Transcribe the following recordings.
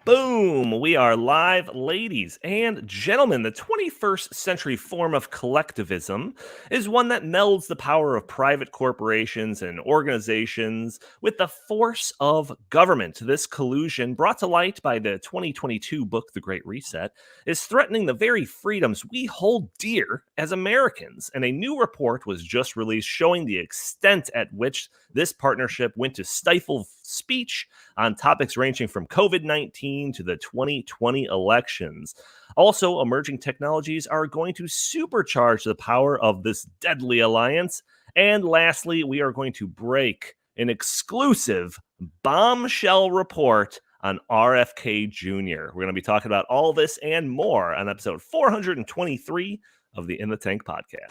Boom! We are live, ladies and gentlemen. The 21st century form of collectivism is one that melds the power of private corporations and organizations with the force of government. This collusion, brought to light by the 2022 book, The Great Reset, is threatening the very freedoms we hold dear as Americans. And a new report was just released showing the extent at which this partnership went to stifle speech on topics ranging from COVID-19 to the 2020 elections. Also, emerging technologies are going to supercharge the power of this deadly alliance. And lastly, we are going to break an exclusive bombshell report on RFK Jr. We're going to be talking about all this and more on episode 423 of the In the Tank podcast.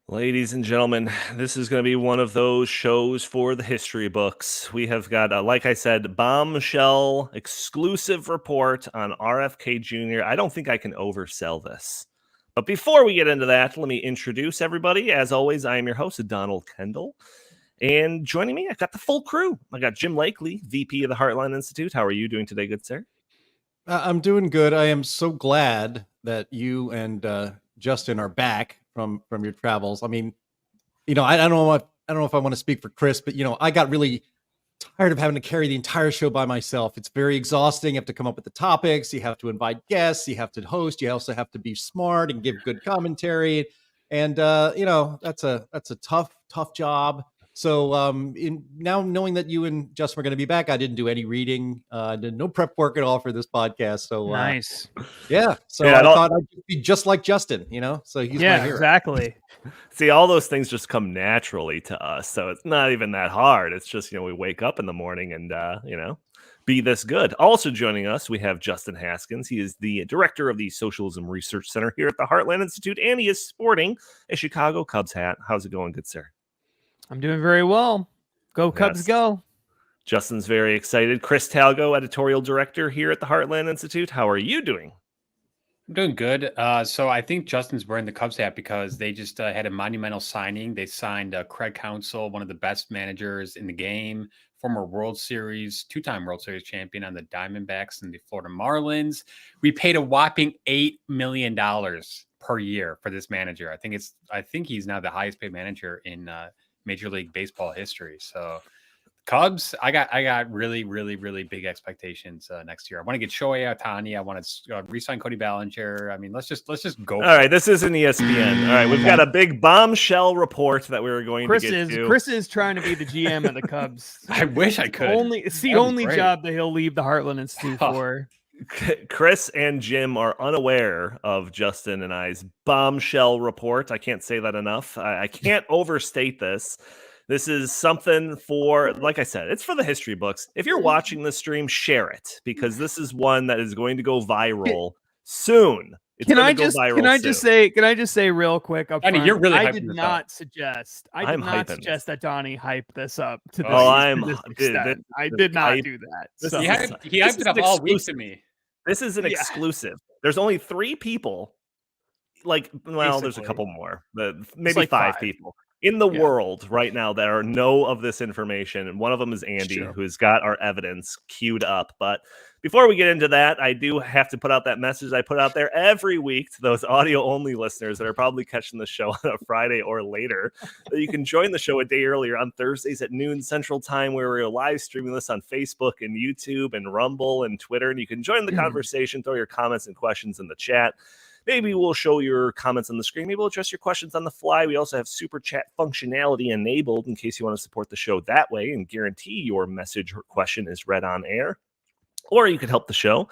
Ladies and gentlemen, this is going to be one of those shows for the history books. We have got, like I said, bombshell exclusive report on RFK Jr. I don't think I can oversell this. But before we get into that, let me introduce everybody. As always, I am your host, Donald Kendal. And joining me, I've got the full crew. I got Jim Lakely, VP of the Heartland Institute. How are you doing today, good sir? I'm doing good. I am so glad that you and Justin are back from your travels. I mean, I don't know if I want to speak for Chris, but I got really tired of having to carry the entire show by myself. It's very exhausting. You have to come up with the topics. You have to invite guests. You have to host. You also have to be smart and give good commentary. And that's a tough job. So now knowing that you and Justin were going to be back, I didn't do any reading, did no prep work at all for this podcast. So nice. Yeah. So I thought I'd be just like Justin, so he's my hero. Exactly. See, all those things just come naturally to us. So it's not even that hard. It's just, we wake up in the morning and, be this good. Also joining us, we have Justin Haskins. He is the director of the Socialism Research Center here at the Heartland Institute, and he is sporting a Chicago Cubs hat. How's it going, good sir? I'm doing very well. Go Cubs, go. Justin's very excited. Chris Talgo, editorial director here at the Heartland Institute. How are you doing? I'm doing good. So I think Justin's wearing the Cubs hat because they just had a monumental signing. They signed Craig Counsell, one of the best managers in the game, former World Series, two-time World Series champion on the Diamondbacks and the Florida Marlins. We paid a whopping $8 million per year for this manager. I think he's now the highest paid manager in Major League Baseball history. So Cubs, I got really, really, really big expectations next year. I want to get Shohei Ohtani. I want to re-sign Cody Bellinger. I mean, let's just go. All right, this isn't ESPN. All right, we've got a big bombshell report that we were going to get to. Chris is trying to be the GM of the Cubs. I wish I could. It's the only job that he'll leave the Heartland Institute for. Chris and Jim are unaware of Justin and I's bombshell report. I can't say that enough. I can't overstate this. This is something for, like I said, it's for the history books. If you're watching this stream, share it, because this is one that is going to go viral soon. Can I just say real quick up front, you're really I did not suggest that Donnie hype this up to this. I did not do that. So. He hyped it up all week to me. This is an exclusive. There's only 3 people. There's a couple more, but maybe 5 people in the world right now that know of this information. And one of them is Andy, who's got our evidence queued up. But before we get into that, I do have to put out that message I put out there every week to those audio-only listeners that are probably catching the show on a Friday or later. That you can join the show a day earlier on Thursdays at noon Central Time, where we're live streaming this on Facebook and YouTube and Rumble and Twitter. And you can join the conversation, throw your comments and questions in the chat. Maybe we'll show your comments on the screen. Maybe we'll address your questions on the fly. We also have super chat functionality enabled in case you want to support the show that way and guarantee your message or question is read on air. Or you could help the show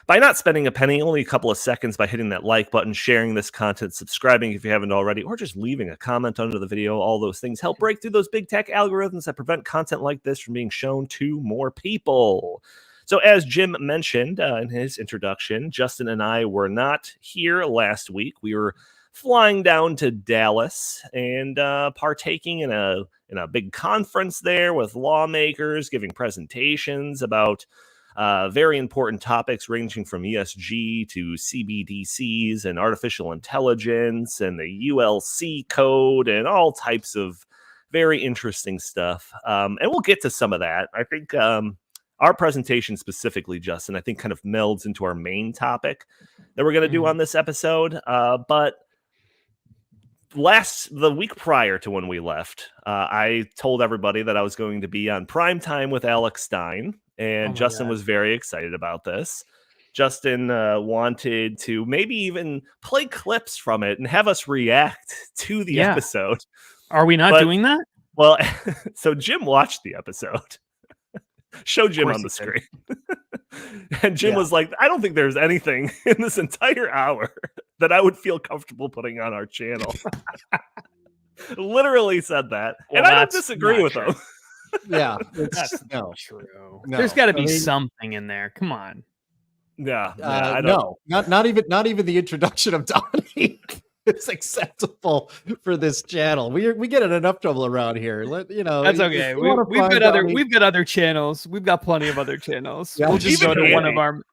by not spending a penny, only a couple of seconds, by hitting that like button, sharing this content, subscribing if you haven't already, or just leaving a comment under the video. All those things help break through those big tech algorithms that prevent content like this from being shown to more people. So as Jim mentioned in his introduction, Justin and I were not here last week. We were flying down to Dallas and partaking in a big conference there with lawmakers, giving presentations about very important topics ranging from ESG to CBDCs and artificial intelligence and the ULC code and all types of very interesting stuff. And we'll get to some of that. I think our presentation specifically, Justin, I think kind of melds into our main topic that we're going to do on this episode. But the week prior to when we left, I told everybody that I was going to be on Prime Time with Alex Stein, and Justin was very excited about this. Justin wanted to maybe even play clips from it and have us react to the episode. Are we not doing that? Well, so Jim watched the episode. Show Jim on the screen. And Jim was like, I don't think there's anything in this entire hour that I would feel comfortable putting on our channel. Literally said that. Well, and I don't disagree with him. Yeah. That's not true. No. There's got to be something in there. Come on. Yeah. I don't. No, not even the introduction of Donnie. It's acceptable for this channel. We get in enough trouble around here. That's okay. We've got other channels. We've got plenty of other channels. Yeah, we'll just go to one of our.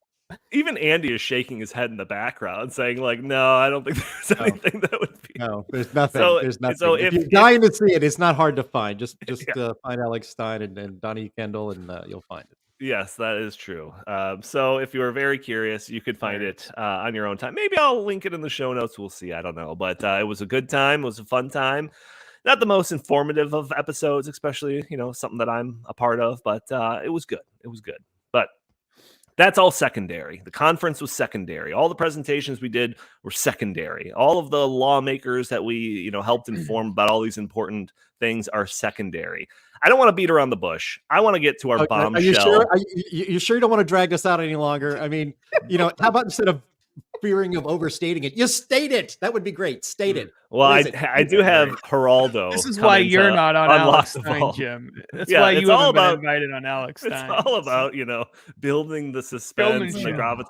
Even Andy is shaking his head in the background, saying like, "No, I don't think there's anything that would be." No, there's nothing. There's nothing. So if you're dying to see it, it's not hard to find. Just find Alex Stein and Donnie Kendal, and you'll find it. Yes, that is true. So if you are very curious, you could find it on your own time. Maybe I'll link it in the show notes. We'll see. I don't know. But it was a good time. It was a fun time. Not the most informative of episodes, especially, something that I'm a part of. But it was good. It was good. But that's all secondary. The conference was secondary. All the presentations we did were secondary. All of the lawmakers that we, helped inform about all these important things are secondary. I don't want to beat around the bush. I want to get to our bombshell. Are you sure? You sure you don't want to drag this out any longer? I mean, how about instead of fearing of overstating it, you state it. That would be great. State it. Well, I do have Geraldo. This is why you're not on Alex Stein, Jim. That's why you haven't been invited on Alex Stein. It's all about, building the suspense and the gravitas.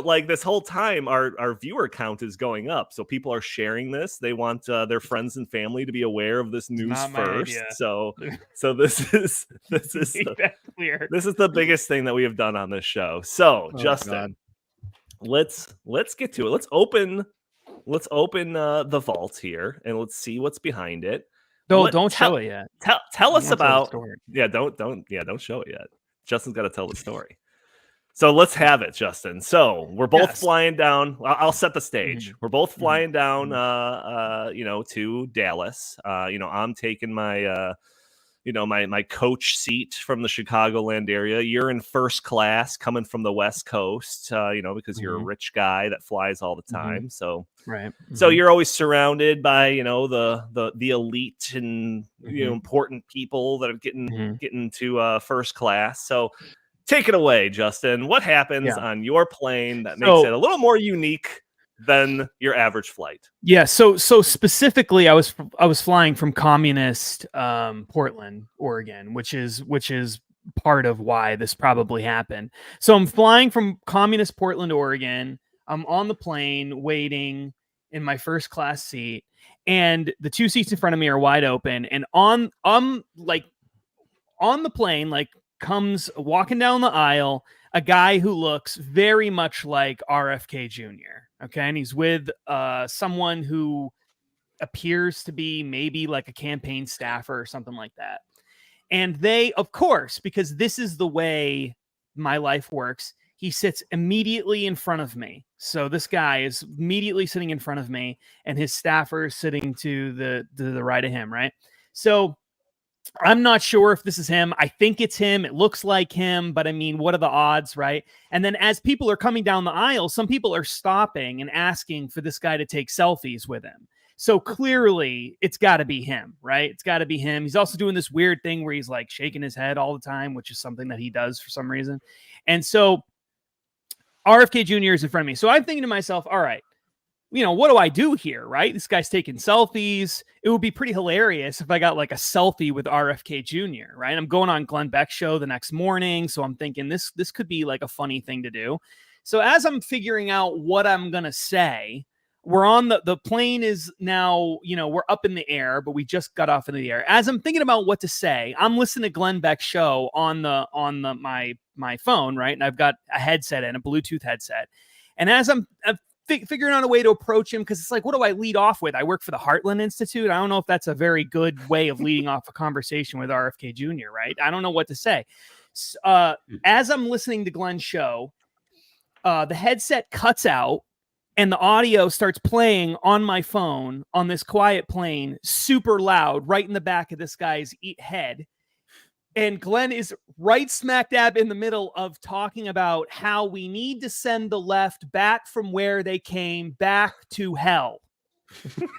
Like this whole time, our viewer count is going up. So people are sharing this. They want their friends and family to be aware of this news first. So this is the biggest thing that we have done on this show. So Justin, let's get to it. Let's open the vault here and let's see what's behind it. Don't show it yet. Tell us about. Don't show it yet. Justin's got to tell the story. So let's have it, Justin. So we're both flying down. I'll set the stage. We're both flying down, to Dallas. I'm taking my, my coach seat from the Chicagoland area. You're in first class coming from the West Coast, because you're a rich guy that flies all the time. So, so you're always surrounded by, the elite and, important people that are getting to first class. So, take it away, Justin. What happens on your plane that makes it a little more unique than your average flight? Yeah. So specifically, I was flying from communist Portland, Oregon, which is part of why this probably happened. So I'm flying from communist Portland, Oregon. I'm on the plane waiting in my first class seat, and the two seats in front of me are wide open. And on the plane, comes walking down the aisle a guy who looks very much like RFK Jr. Okay, and he's with someone who appears to be maybe like a campaign staffer or something like that. And they, of course, because this is the way my life works, he sits immediately in front of me. So this guy is immediately sitting in front of me, and his staffer is sitting to the right of him, right? So I'm not sure if this is him. I think it's him. It looks like him, but I mean, what are the odds, right? And then as people are coming down the aisle, some people are stopping and asking for this guy to take selfies with him. So clearly it's got to be him, right? It's got to be him. He's also doing this weird thing where he's like shaking his head all the time, which is something that he does for some reason. And so RFK Jr. is in front of me. So I'm thinking to myself, all right, what do I do here, right? This guy's taking selfies. It would be pretty hilarious if I got like a selfie with RFK Jr., right? I'm going on Glenn Beck's show the next morning. So I'm thinking this could be like a funny thing to do. So as I'm figuring out what I'm going to say, we're on the plane is now, we're up in the air, but we just got off in the air. As I'm thinking about what to say, I'm listening to Glenn Beck's show on my phone, right? And I've got a headset in, a Bluetooth headset. And as I'm figuring out a way to approach him, because it's like, what do I lead off with? I work for the Heartland Institute. I don't know if that's a very good way of leading off a conversation with RFK Jr., right? I don't know what to say. As I'm listening to Glenn's show, the headset cuts out and the audio starts playing on my phone on this quiet plane, super loud, right in the back of this guy's head. And Glenn is right smack dab in the middle of talking about how we need to send the left back from where they came, back to hell.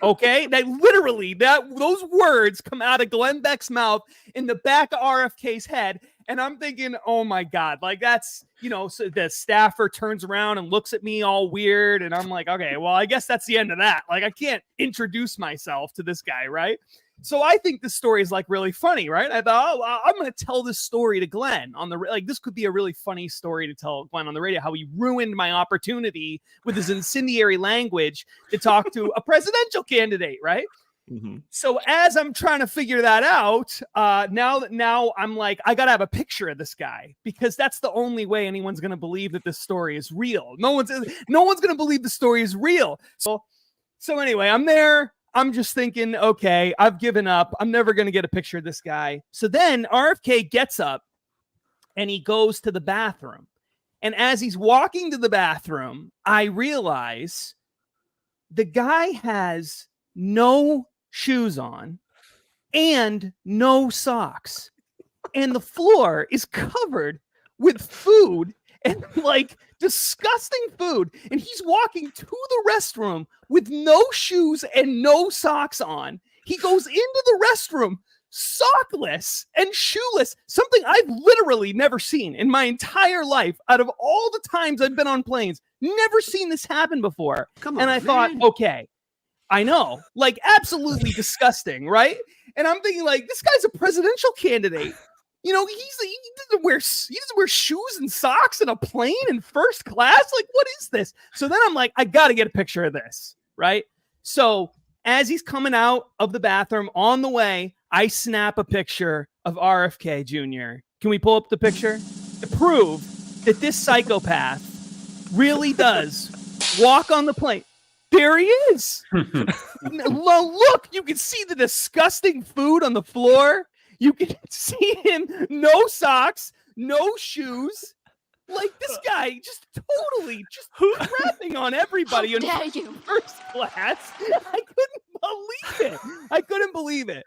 Okay? Those words come out of Glenn Beck's mouth in the back of RFK's head. And I'm thinking, oh my God, like that's, so the staffer turns around and looks at me all weird. And I'm like, okay, well, I guess that's the end of that. Like I can't introduce myself to this guy, right? So I think this story is like really funny, right? I thought, I'm going to tell this story to Glenn on this could be a really funny story to tell Glenn on the radio, how he ruined my opportunity with his incendiary language to talk to a presidential candidate, right? Mm-hmm. So as I'm trying to figure that out, now I'm like, I got to have a picture of this guy because that's the only way anyone's going to believe that this story is real. No one's going to believe the story is real. So anyway, I'm there. I'm just thinking, okay, I've given up. I'm never going to get a picture of this guy. So then RFK gets up and he goes to the bathroom. And as he's walking to the bathroom, I realize the guy has no shoes on and no socks. And the floor is covered with food and like disgusting food. And he's walking to the restroom with no shoes and no socks on. He goes into the restroom sockless and shoeless, something I've literally never seen in my entire life. Out of all the times I've been on planes, never seen this happen before. And I thought, okay, I know, like absolutely disgusting, right? And I'm thinking like, this guy's a presidential candidate. He doesn't wear shoes and socks in a plane in first class. Like, what is this? So then I'm like, I got to get a picture of this, right? So as he's coming out of the bathroom on the way, I snap a picture of RFK Jr. Can we pull up the picture to prove that this psychopath really does walk on the plane? There he is. Look, you can see the disgusting food on the floor. You can see him, no socks, no shoes. Like this guy just totally just crapping on everybody in first class. I couldn't believe it.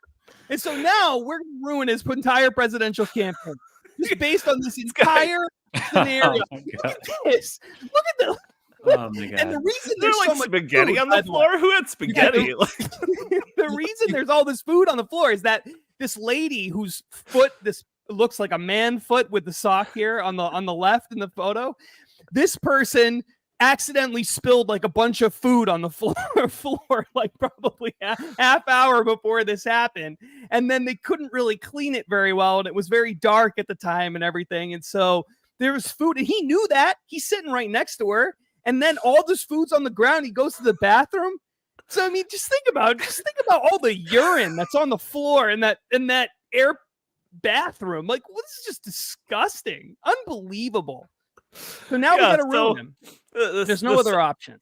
And so now we're going to ruin his entire presidential campaign. Just based on this entire scenario. Look at this. Look at the... Oh my God. And the reason there's like so much spaghetti on the floor. Who had spaghetti? The reason there's all this food on the floor is that this lady whose foot this looks like a man foot with the sock here on the left in the photo, this person accidentally spilled like a bunch of food on the floor like probably half hour before this happened, and then they couldn't really clean it very well, and it was very dark at the time and everything, and so there was food, and he knew that. He's sitting right next to her. And then all this food's on the ground. He goes to the bathroom. So I mean, just think about all the urine that's on the floor in that air bathroom. Like, well, this is just disgusting, unbelievable. So now we gotta ruin him. There's no other option.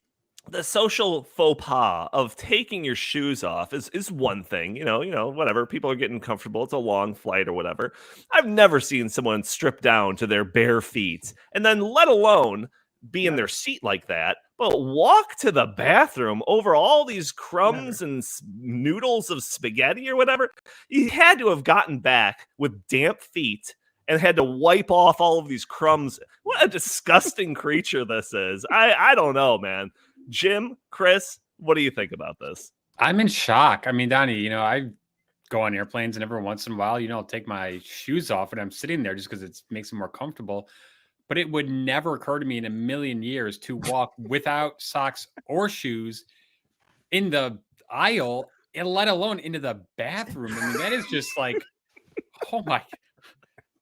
The social faux pas of taking your shoes off is one thing. Whatever. People are getting comfortable. It's a long flight or whatever. I've never seen someone strip down to their bare feet and then let alone be in their seat like that, but walk to the bathroom over all these crumbs and noodles of spaghetti or whatever. You had to have gotten back with damp feet and had to wipe off all of these crumbs. What a disgusting creature this is. I don't know, man. Jim, Chris, what do you think about this? I'm in shock. I mean, Donnie, I go on airplanes and every once in a while, I'll take my shoes off and I'm sitting there just because it makes it more comfortable. But it would never occur to me in a million years to walk without socks or shoes in the aisle, and let alone into the bathroom. I mean, that is just like, oh my,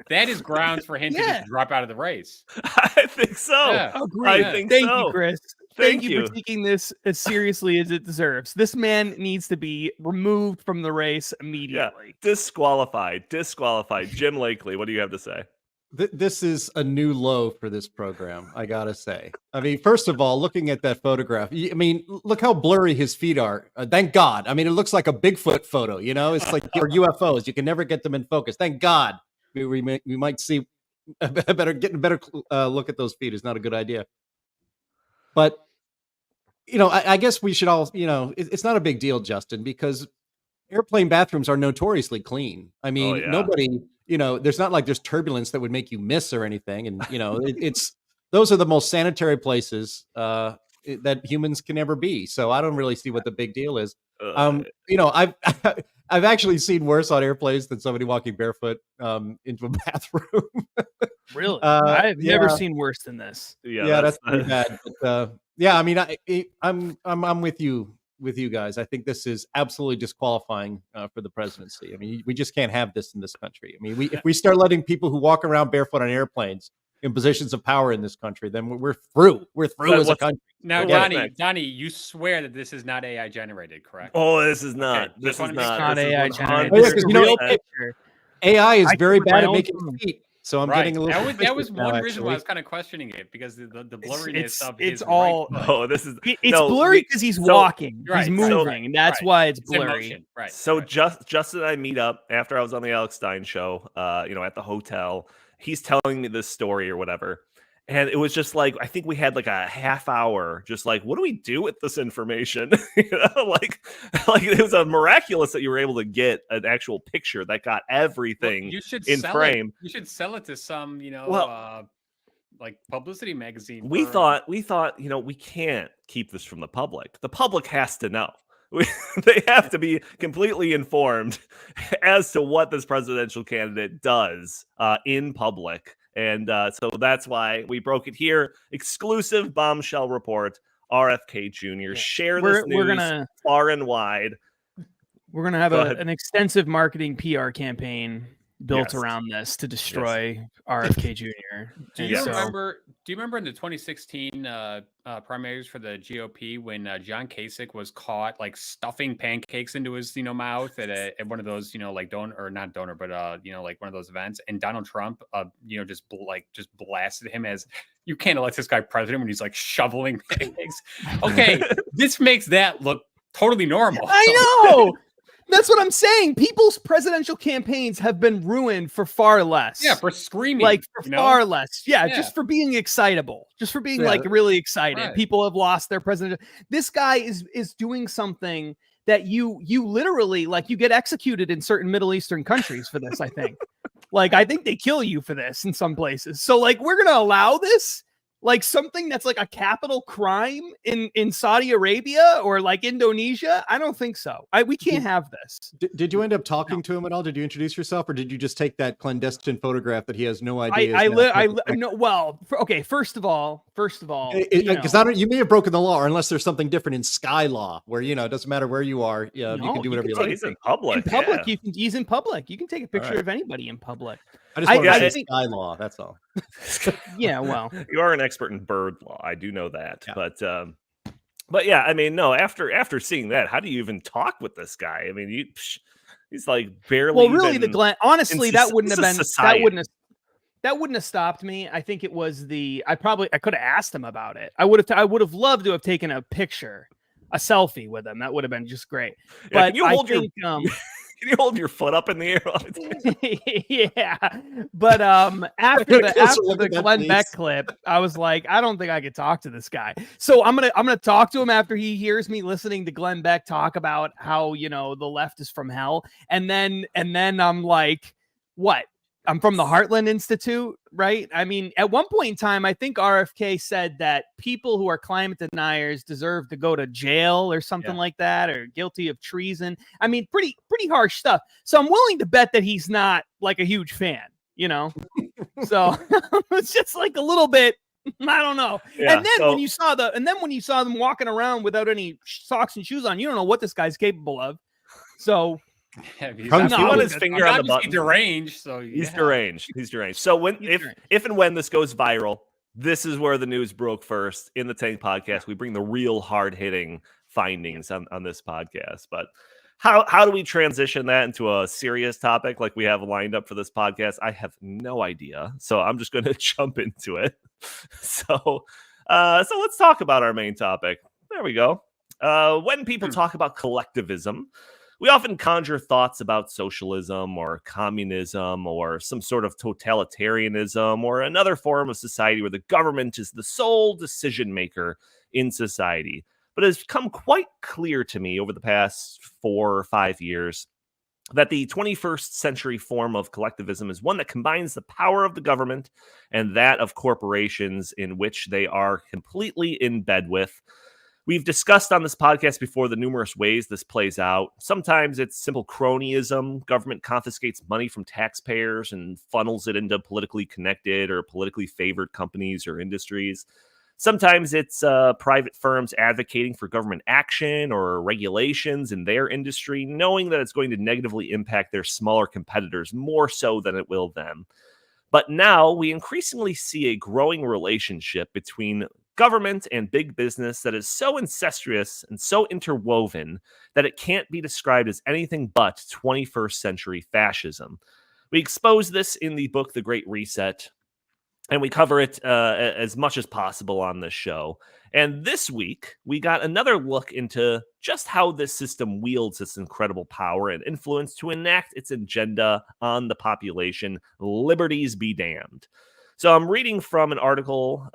that is grounds for him to just drop out of the race. I think so. Yeah. I think Thank so. you, Chris. Thank you for taking this as seriously as it deserves. This man needs to be removed from the race immediately. Yeah. Disqualified. Jim Lakely, what do you have to say? This is a new low for this program, I gotta say. I mean, first of all, looking at that photograph, I mean, look how blurry his feet are. Thank God. I mean, it looks like a Bigfoot photo, It's like your UFOs. You can never get them in focus. Thank God. We might see getting a better look at those feet is not a good idea. But, I guess we should all, it's not a big deal, Justin, because airplane bathrooms are notoriously clean. I mean, nobody... there's not like there's turbulence that would make you miss or anything. And, it's those are the most sanitary places that humans can ever be. So I don't really see what the big deal is. I've actually seen worse on airplanes than somebody walking barefoot into a bathroom. Really? I've never seen worse than this. Yeah, that's pretty bad. But, I mean, I'm with you guys. I think this is absolutely disqualifying for the presidency. I mean, we just can't have this in this country. I mean, if we start letting people who walk around barefoot on airplanes in positions of power in this country, then we're through. We're through as a country. Now, Donnie, you swear that this is not AI generated, correct? Oh, this is not. Okay, this is not AI generated. AI is very bad at making feet. So I'm getting a little. That was one reason why I was kind of questioning it, because the blurriness of his. It's all. Right oh, this is. It's blurry because he's walking. He's moving, and that's why it's blurry. Right. So Justin and I meet up after I was on the Alex Stein show. At the hotel. He's telling me this story or whatever, and it was just like, I think we had like a half hour, just like, what do we do with this information? like it was a miraculous that you were able to get an actual picture that got everything in frame. You should sell it to some, like publicity magazine. We thought, we can't keep this from the public. The public has to know. They have to be completely informed as to what this presidential candidate does in public. And so that's why we broke it here. Exclusive bombshell report. RFK Jr. Share this news far and wide. We're going to have an extensive marketing PR campaign built around this to destroy RFK Jr. Do you remember in the 2016 primaries for the GOP when John Kasich was caught like stuffing pancakes into his mouth at one of those like not donor but like one of those events, and Donald Trump just blasted him as, you can't elect this guy president when he's like shoveling pancakes. Okay, this makes that look totally normal. I know. That's what I'm saying. People's presidential campaigns have been ruined for far less. Yeah, for screaming. Like far less. Yeah, just for being excitable. Just for being like really excited. Right. People have lost their president. This guy is doing something that you literally, like, you get executed in certain Middle Eastern countries for this, I think. Like, I think they kill you for this in some places. So, like, we're going to allow this? Like something that's like a capital crime in Saudi Arabia or like Indonesia? I don't think so. We can't have this. Did you end up talking to him at all? Did you introduce yourself, or did you just take that clandestine photograph that he has no idea? Okay. First of all, because you may have broken the law, or unless there's something different in Sky Law, where it doesn't matter where you are. You can do whatever you like. He's in public. He's in public. You can take a picture of anybody in public. I just want to say Sky Law. That's all. Yeah, well, you are an expert in bird law. I do know that, but yeah, I mean, no. After seeing that, how do you even talk with this guy? I mean, he's like barely. Well, really, honestly, that wouldn't have been. That wouldn't have stopped me. I think it was I could have asked him about it. I would have loved to have taken a picture, a selfie with him. That would have been just great. Yeah, but can you hold your foot up in the air? Yeah. But after the Glenn Beck clip, I was like, I don't think I could talk to this guy. So I'm gonna talk to him after he hears me listening to Glenn Beck talk about how the left is from hell, and then I'm like, what? I'm from the Heartland Institute, right? I mean, at one point in time, I think RFK said that people who are climate deniers deserve to go to jail or something like that, or guilty of treason. I mean, pretty harsh stuff. So I'm willing to bet that he's not like a huge fan, So it's just like a little bit. I don't know. Yeah, and then when you saw them walking around without any socks and shoes on, you don't know what this guy's capable of. So. Yeah, he's on his finger on the button. Deranged, so he's deranged. He's deranged. So if and when this goes viral, this is where the news broke first in the Tank Podcast. We bring the real hard hitting findings on this podcast. But how do we transition that into a serious topic like we have lined up for this podcast? I have no idea. So I'm just going to jump into it. So let's talk about our main topic. There we go. When people talk about collectivism, we often conjure thoughts about socialism or communism or some sort of totalitarianism or another form of society where the government is the sole decision maker in society. But it has become quite clear to me over the past 4 or 5 years that the 21st century form of collectivism is one that combines the power of the government and that of corporations in which they are completely in bed with. We've discussed on this podcast before the numerous ways this plays out. Sometimes it's simple cronyism. Government confiscates money from taxpayers and funnels it into politically connected or politically favored companies or industries. Sometimes it's private firms advocating for government action or regulations in their industry, knowing that it's going to negatively impact their smaller competitors more so than it will them. But now we increasingly see a growing relationship between government and big business that is so incestuous and so interwoven that it can't be described as anything but 21st century fascism. We expose this in the book, The Great Reset, and we cover it as much as possible on this show. And this week, we got another look into just how this system wields its incredible power and influence to enact its agenda on the population. Liberties be damned. So I'm reading from an article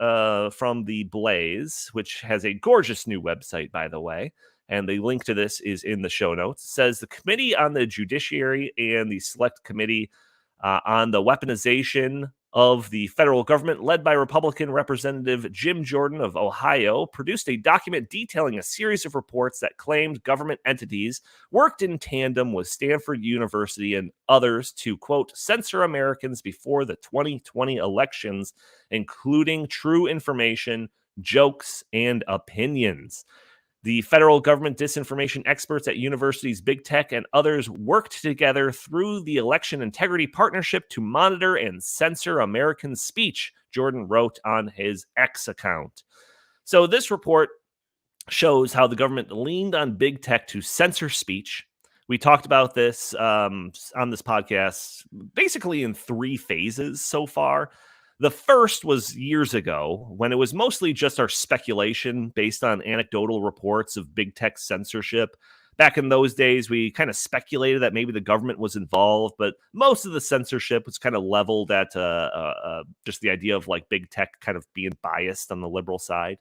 from The Blaze, which has a gorgeous new website, by the way. And the link to this is in the show notes. It says the Committee on the Judiciary and the Select Committee on the Weaponization of the Federal Government, led by Republican Representative Jim Jordan of Ohio, produced a document detailing a series of reports that claimed government entities worked in tandem with Stanford University and others to, quote, censor Americans before the 2020 elections, including true information, jokes, and opinions. The federal government disinformation experts at universities, big tech, and others worked together through the Election Integrity Partnership to monitor and censor American speech, Jordan wrote on his X account. So this report shows how the government leaned on big tech to censor speech. We talked about this on this podcast basically in 3 phases so far. The first was years ago when it was mostly just our speculation based on anecdotal reports of big tech censorship. Back in those days, we kind of speculated that maybe the government was involved, but most of the censorship was kind of leveled at just the idea of like big tech kind of being biased on the liberal side.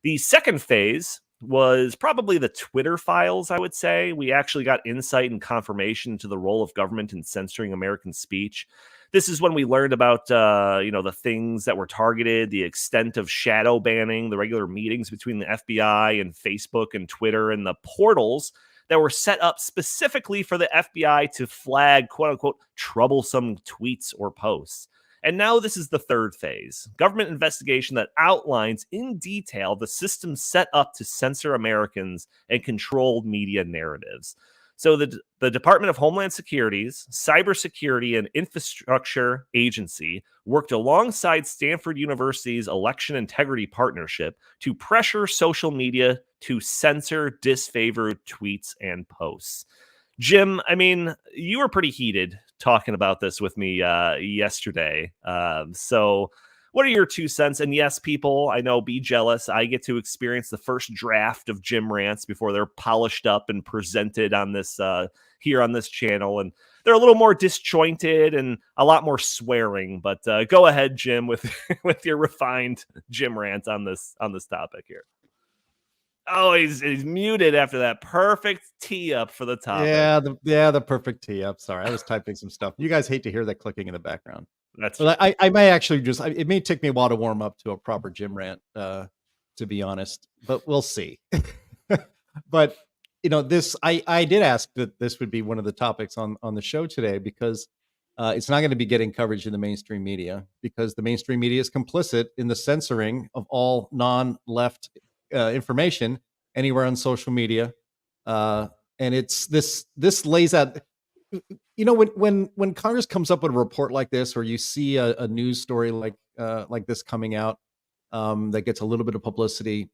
The second phase was probably the Twitter files, I would say. We actually got insight and confirmation to the role of government in censoring American speech. This is when we learned about, the things that were targeted, the extent of shadow banning, the regular meetings between the FBI and Facebook and Twitter, and the portals that were set up specifically for the FBI to flag, quote unquote, troublesome tweets or posts. And now this is the third phase, government investigation that outlines in detail the system set up to censor Americans and control media narratives. So the Department of Homeland Security's Cybersecurity and Infrastructure Agency worked alongside Stanford University's Election Integrity Partnership to pressure social media to censor disfavored tweets and posts. Jim, I mean, you were pretty heated talking about this with me yesterday. So what are your 2 cents? And yes, people, I know, be jealous. I get to experience the first draft of Jim rants before they're polished up and presented on this here on this channel. And they're a little more disjointed and a lot more swearing. But go ahead, Jim, with with your refined Jim rant on this topic here. Oh, he's muted after that perfect tee up for the topic. The perfect tee up. Sorry, I was typing some stuff. You guys hate to hear that clicking in the background. That's But I may actually it may take me a while to warm up to a proper gym rant, to be honest, but we'll see. But I did ask that this would be one of the topics on the show today, because it's not going to be getting coverage in the mainstream media, because the mainstream media is complicit in the censoring of all non-left information anywhere on social media. And it's this lays out, when Congress comes up with a report like this, or you see a news story like this coming out, that gets a little bit of publicity,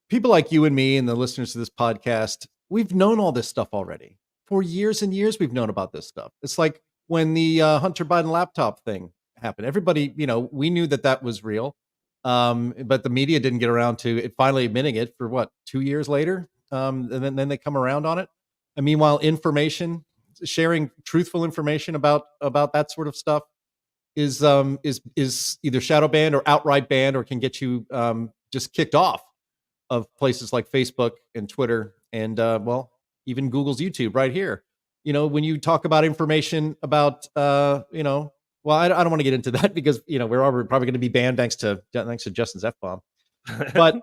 people like you and me and the listeners to this podcast, we've known all this stuff already for years and years. We've known about this stuff. It's like when the Hunter Biden laptop thing happened, everybody, we knew that was real. But the media didn't get around to it finally admitting it for 2 years later. And then they come around on it. And meanwhile, sharing truthful information about that sort of stuff is either shadow banned or outright banned, or can get you just kicked off of places like Facebook and Twitter and even Google's YouTube right here. When you talk about information about I don't want to get into that, because we're probably going to be banned thanks to Justin's F-bomb. But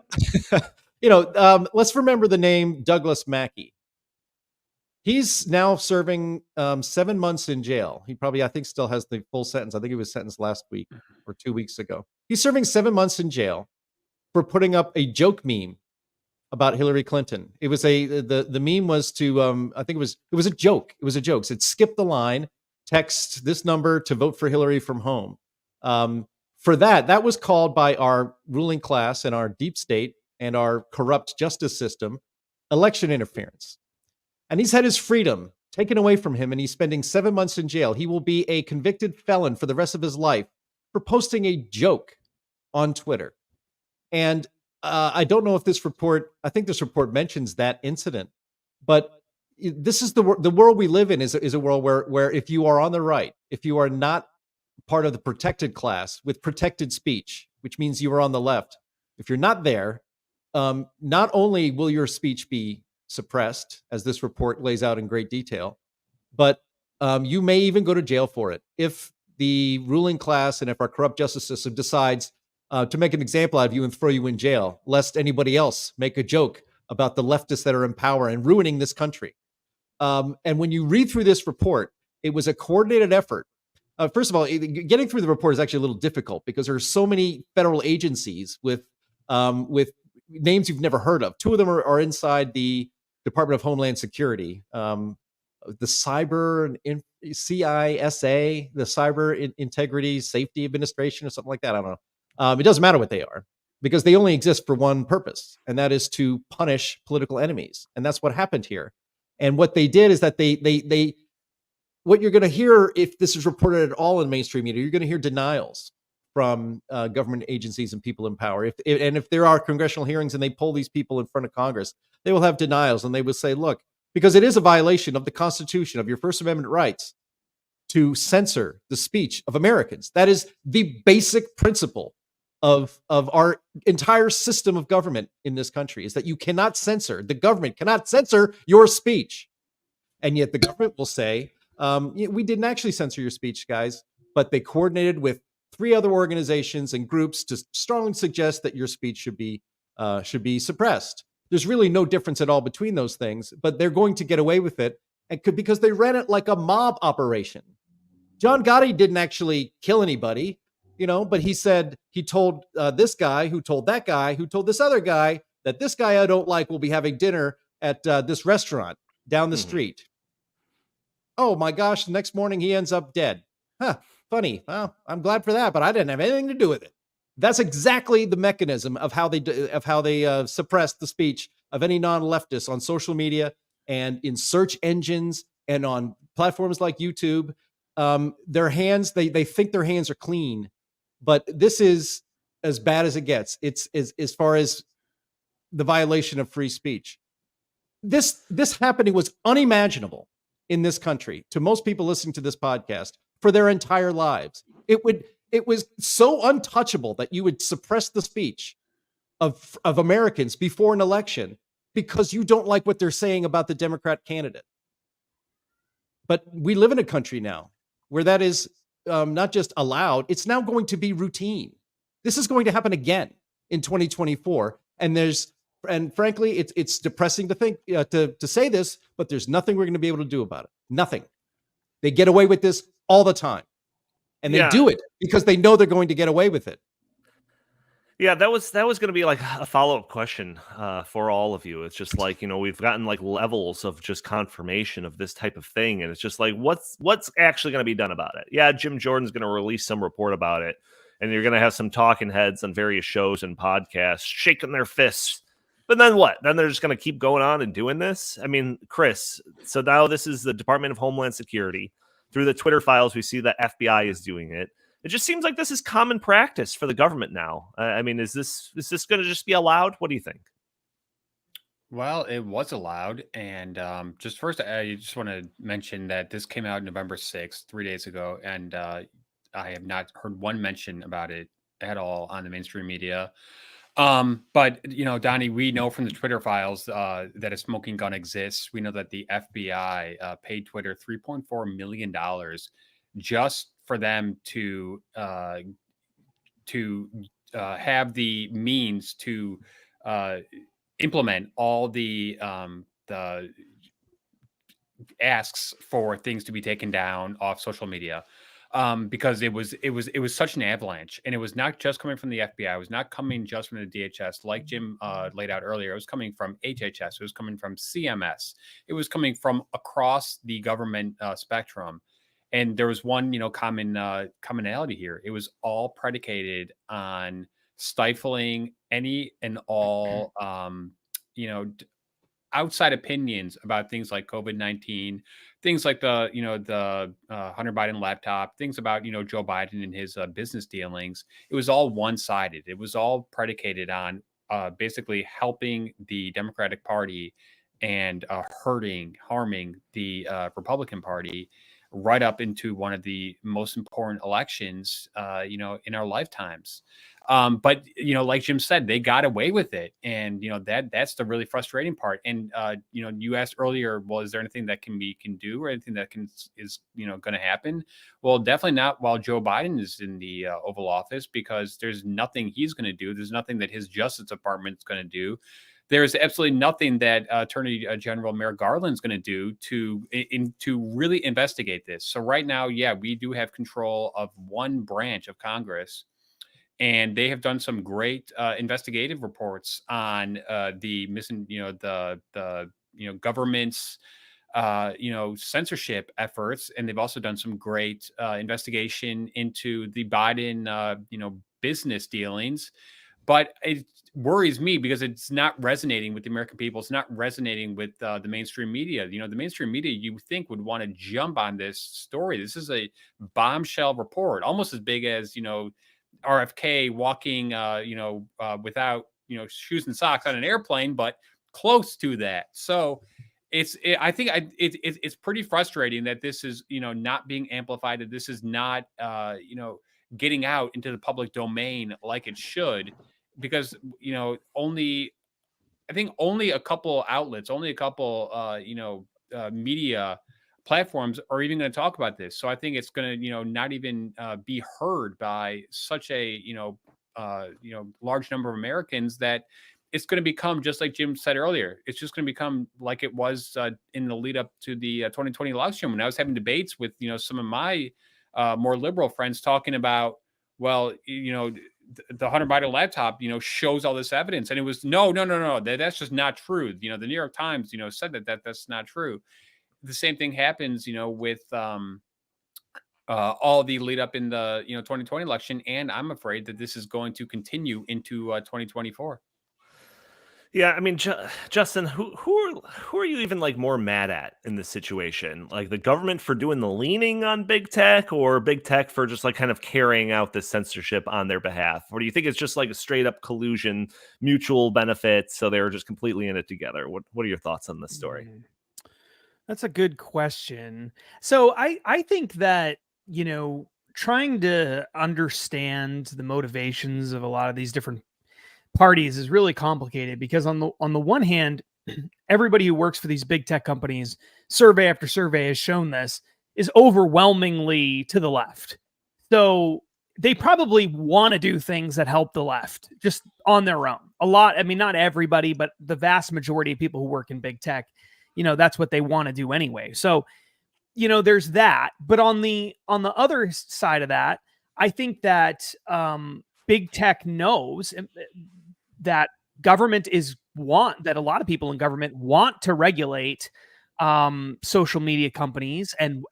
let's remember the name Douglas Mackey. He's now serving 7 months in jail. He probably, I think, still has the full sentence. I think he was sentenced last week or 2 weeks ago. He's serving 7 months in jail for putting up a joke meme about Hillary Clinton. It was the meme was to I think it was a joke. It was a joke. It said, skip the line, text this number to vote for Hillary from home. For that was called by our ruling class and our deep state and our corrupt justice system election interference. And he's had his freedom taken away from him, and he's spending 7 months in jail. He will be a convicted felon for the rest of his life for posting a joke on Twitter. And I don't know if I think this report mentions that incident, but this is the world we live in is a world where if you are on the right, if you are not part of the protected class with protected speech, which means you are on the left, if you're not there, not only will your speech be suppressed, as this report lays out in great detail, but you may even go to jail for it if the ruling class and if our corrupt justice system decides to make an example out of you and throw you in jail, lest anybody else make a joke about the leftists that are in power and ruining this country. And when you read through this report, it was a coordinated effort. First of all, getting through the report is actually a little difficult because there are so many federal agencies with names you've never heard of. Two of them are inside the Department of Homeland Security, the Cyber and CISA, the Cyber Integrity Safety Administration, or something like that. I don't know. It doesn't matter what they are, because they only exist for one purpose, and that is to punish political enemies. And that's what happened here. And what they did is that they what you're going to hear, if this is reported at all in mainstream media, you're going to hear denials from government agencies and people in power. If there are congressional hearings and they pull these people in front of Congress, they will have denials, and they will say, look, because it is a violation of the Constitution, of your First Amendment rights, to censor the speech of Americans. That is the basic principle of our entire system of government in this country, is that you cannot censor, the government cannot censor your speech. And yet the government will say, we didn't actually censor your speech, guys, but they coordinated with 3 other organizations and groups to strongly suggest that your speech should be suppressed. There's really no difference at all between those things, but they're going to get away with it because they ran it like a mob operation. John Gotti didn't actually kill anybody, but he told this guy who told that guy who told this other guy that this guy I don't like will be having dinner at this restaurant down the street. Oh my gosh, the next morning he ends up dead. Huh, funny. Well, I'm glad for that, but I didn't have anything to do with it. That's exactly the mechanism of how they suppress the speech of any non-leftist on social media and in search engines and on platforms like YouTube. Their hands, they think their hands are clean, but this is as bad as it gets. It's as far as the violation of free speech. This happening was unimaginable in this country to most people listening to this podcast for their entire lives. It was so untouchable that you would suppress the speech of Americans before an election because you don't like what they're saying about the Democrat candidate. But we live in a country now where that is not just allowed, it's now going to be routine. This is going to happen again in 2024. And frankly, it's depressing to think, to say this, but there's nothing we're going to be able to do about it. Nothing. They get away with this all the time. And they do it because they know they're going to get away with it. Yeah, that was going to be like a follow-up question for all of you. It's just like, we've gotten like levels of just confirmation of this type of thing, and it's just like, what's actually going to be done about it? Yeah, Jim Jordan's going to release some report about it, and you're going to have some talking heads on various shows and podcasts shaking their fists. But then what? Then they're just going to keep going on and doing this? I mean, Chris, so now this is the Department of Homeland Security. Through the Twitter files, we see that FBI is doing it. It just seems like this is common practice for the government now. I mean, is this going to just be allowed? What do you think? Well, it was allowed. And just first, I just want to mention that this came out November 6th, 3 days ago. And I have not heard one mention about it at all on the mainstream media. But, Donnie, we know from the Twitter files that a smoking gun exists. We know that the FBI paid Twitter $3.4 million just for them to have the means to implement all the asks for things to be taken down off social media, because it was such an avalanche, and it was not just coming from the FBI. It was not coming just from the DHS, like Jim laid out earlier. It was coming from HHS. It was coming from CMS. It was coming from across the government spectrum. And there was one, commonality here. It was all predicated on stifling any and all, outside opinions about things like COVID-19, things like the Hunter Biden laptop, things about, Joe Biden and his business dealings. It was all one-sided. It was all predicated on basically helping the Democratic Party and harming the Republican Party right up into one of the most important elections, in our lifetimes. But, like Jim said, they got away with it. And, that's the really frustrating part. And, you asked earlier, well, is there anything that can do or anything that is going to happen? Well, definitely not while Joe Biden is in the Oval Office, because there's nothing he's going to do. There's nothing that his Justice Department is going to do. There's absolutely nothing that Attorney General Merrick Garland's going to do to really investigate this. So right now, we do have control of one branch of Congress, and they have done some great investigative reports on the government's censorship efforts, and they've also done some great investigation into the Biden business dealings. But it worries me because it's not resonating with the American people. It's not resonating with the mainstream media. The mainstream media, you think, would want to jump on this story. This is a bombshell report, almost as big as, RFK walking, without, shoes and socks on an airplane, but close to that. So I think it's pretty frustrating that this is, not being amplified, that this is not, getting out into the public domain like it should. Because, only a couple outlets, only a couple, media platforms are even going to talk about this. So I think it's going to, not even be heard by such a, large number of Americans, that it's going to become, just like Jim said earlier, it's just going to become like it was in the lead up to the 2020 election, when I was having debates with, some of my more liberal friends talking about, well, the Hunter Biden laptop, shows all this evidence. And it was, no, that's just not true. The New York Times, said that's not true. The same thing happens, with all the lead up in the 2020 election, and I'm afraid that this is going to continue into 2024. Yeah, I mean, Justin, who are you even like more mad at in this situation? Like the government for doing the leaning on big tech, or big tech for just like kind of carrying out this censorship on their behalf? Or do you think it's just like a straight up collusion, mutual benefit, so they're just completely in it together? What are your thoughts on this story? That's a good question. So I think that, trying to understand the motivations of a lot of these different parties is really complicated because on the one hand, everybody who works for these big tech companies, survey after survey has shown this, is overwhelmingly to the left. So they probably want to do things that help the left just on their own. A lot, I mean, not everybody, but the vast majority of people who work in big tech, that's what they want to do anyway. So, there's that. But on the other side of that, I think that big tech knows that government that a lot of people in government want to regulate social media companies and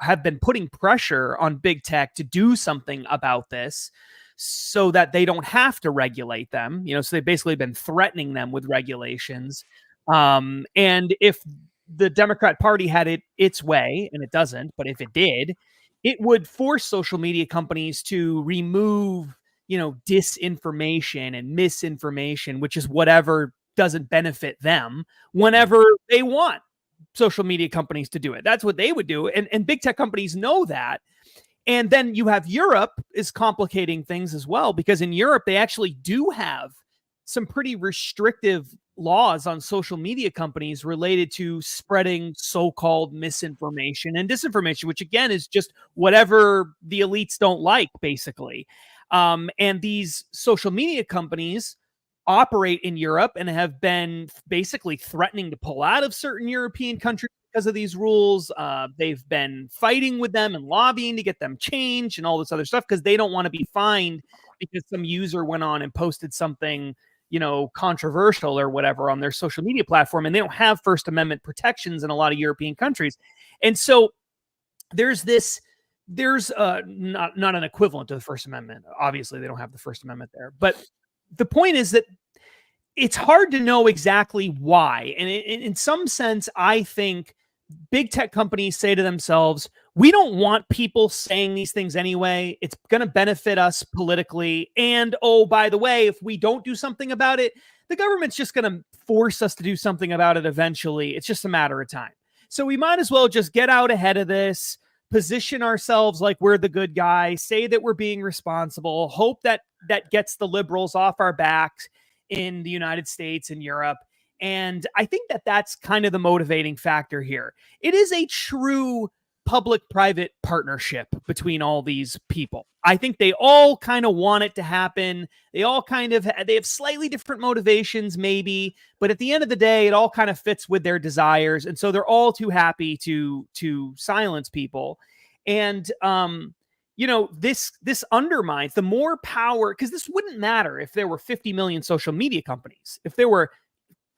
have been putting pressure on big tech to do something about this so that they don't have to regulate them. So they've basically been threatening them with regulations. And if the Democrat Party had it its way, and it doesn't, but if it did, it would force social media companies to remove disinformation and misinformation, which is whatever doesn't benefit them, whenever they want social media companies to do it. That's what they would do. And big tech companies know that. And then you have Europe is complicating things as well, because in Europe, they actually do have some pretty restrictive laws on social media companies related to spreading so-called misinformation and disinformation, which again is just whatever the elites don't like, basically. And these social media companies operate in Europe and have been basically threatening to pull out of certain European countries because of these rules. They've been fighting with them and lobbying to get them changed and all this other stuff because they don't want to be fined because some user went on and posted something, controversial or whatever on their social media platform, and they don't have First Amendment protections in a lot of European countries. And so there's not an equivalent to the First Amendment. Obviously, they don't have the First Amendment there. But the point is that it's hard to know exactly why. And in some sense, I think big tech companies say to themselves, we don't want people saying these things anyway. It's going to benefit us politically. And, oh, by the way, if we don't do something about it, the government's just going to force us to do something about it eventually. It's just a matter of time. So we might as well just get out ahead of this, position ourselves like we're the good guy, say that we're being responsible, hope that gets the liberals off our backs in the United States and Europe. And I think that that's kind of the motivating factor here. It is a true public-private partnership between all these people. I think they all kind of want it to happen. They have slightly different motivations maybe, but at the end of the day, it all kind of fits with their desires. And so they're all too happy to silence people. And, this undermines the more power, because this wouldn't matter if there were 50 million social media companies. If there were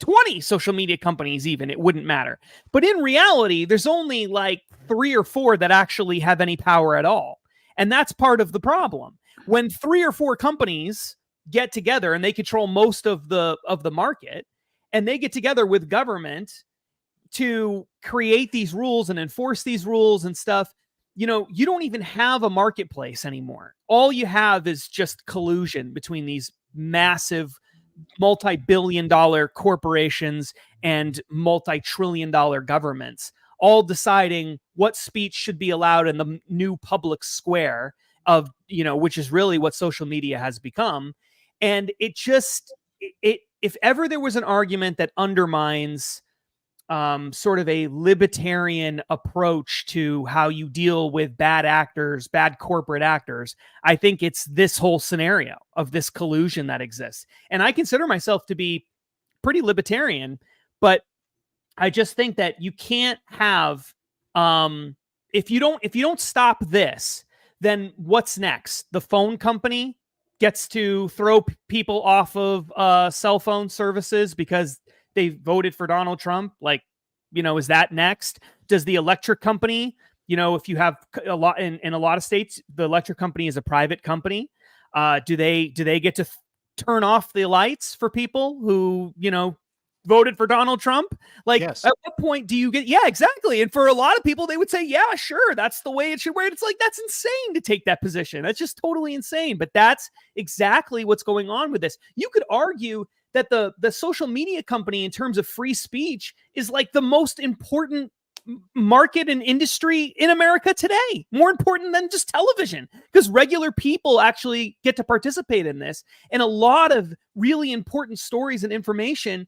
20 social media companies even, it wouldn't matter. But in reality, there's only like 3 or 4 that actually have any power at all. And that's part of the problem. When 3 or 4 companies get together and they control most of the market, and they get together with government to create these rules and enforce these rules and stuff, you don't even have a marketplace anymore. All you have is just collusion between these massive multi-billion-dollar corporations and multi-trillion-dollar governments, all deciding what speech should be allowed in the new public square of, which is really what social media has become. And if ever there was an argument that undermines sort of a libertarian approach to how you deal with bad actors, bad corporate actors, I think it's this whole scenario of this collusion that exists. And I consider myself to be pretty libertarian, but I just think that you can't have, if you don't stop this, then what's next? The phone company gets to throw people off of cell phone services because they voted for Donald Trump. Like, is that next? Does the electric company, if you have a lot in a lot of states, the electric company is a private company. Do they get to turn off the lights for people who, voted for Donald Trump? Like, yes. At what point do you get? Yeah, exactly. And for a lot of people, they would say, yeah, sure, that's the way it should work. It's like, that's insane to take that position. That's just totally insane. But that's exactly what's going on with this. You could argue that the social media company, in terms of free speech, is like the most important market and industry in America today, more important than just television, because regular people actually get to participate in this. And a lot of really important stories and information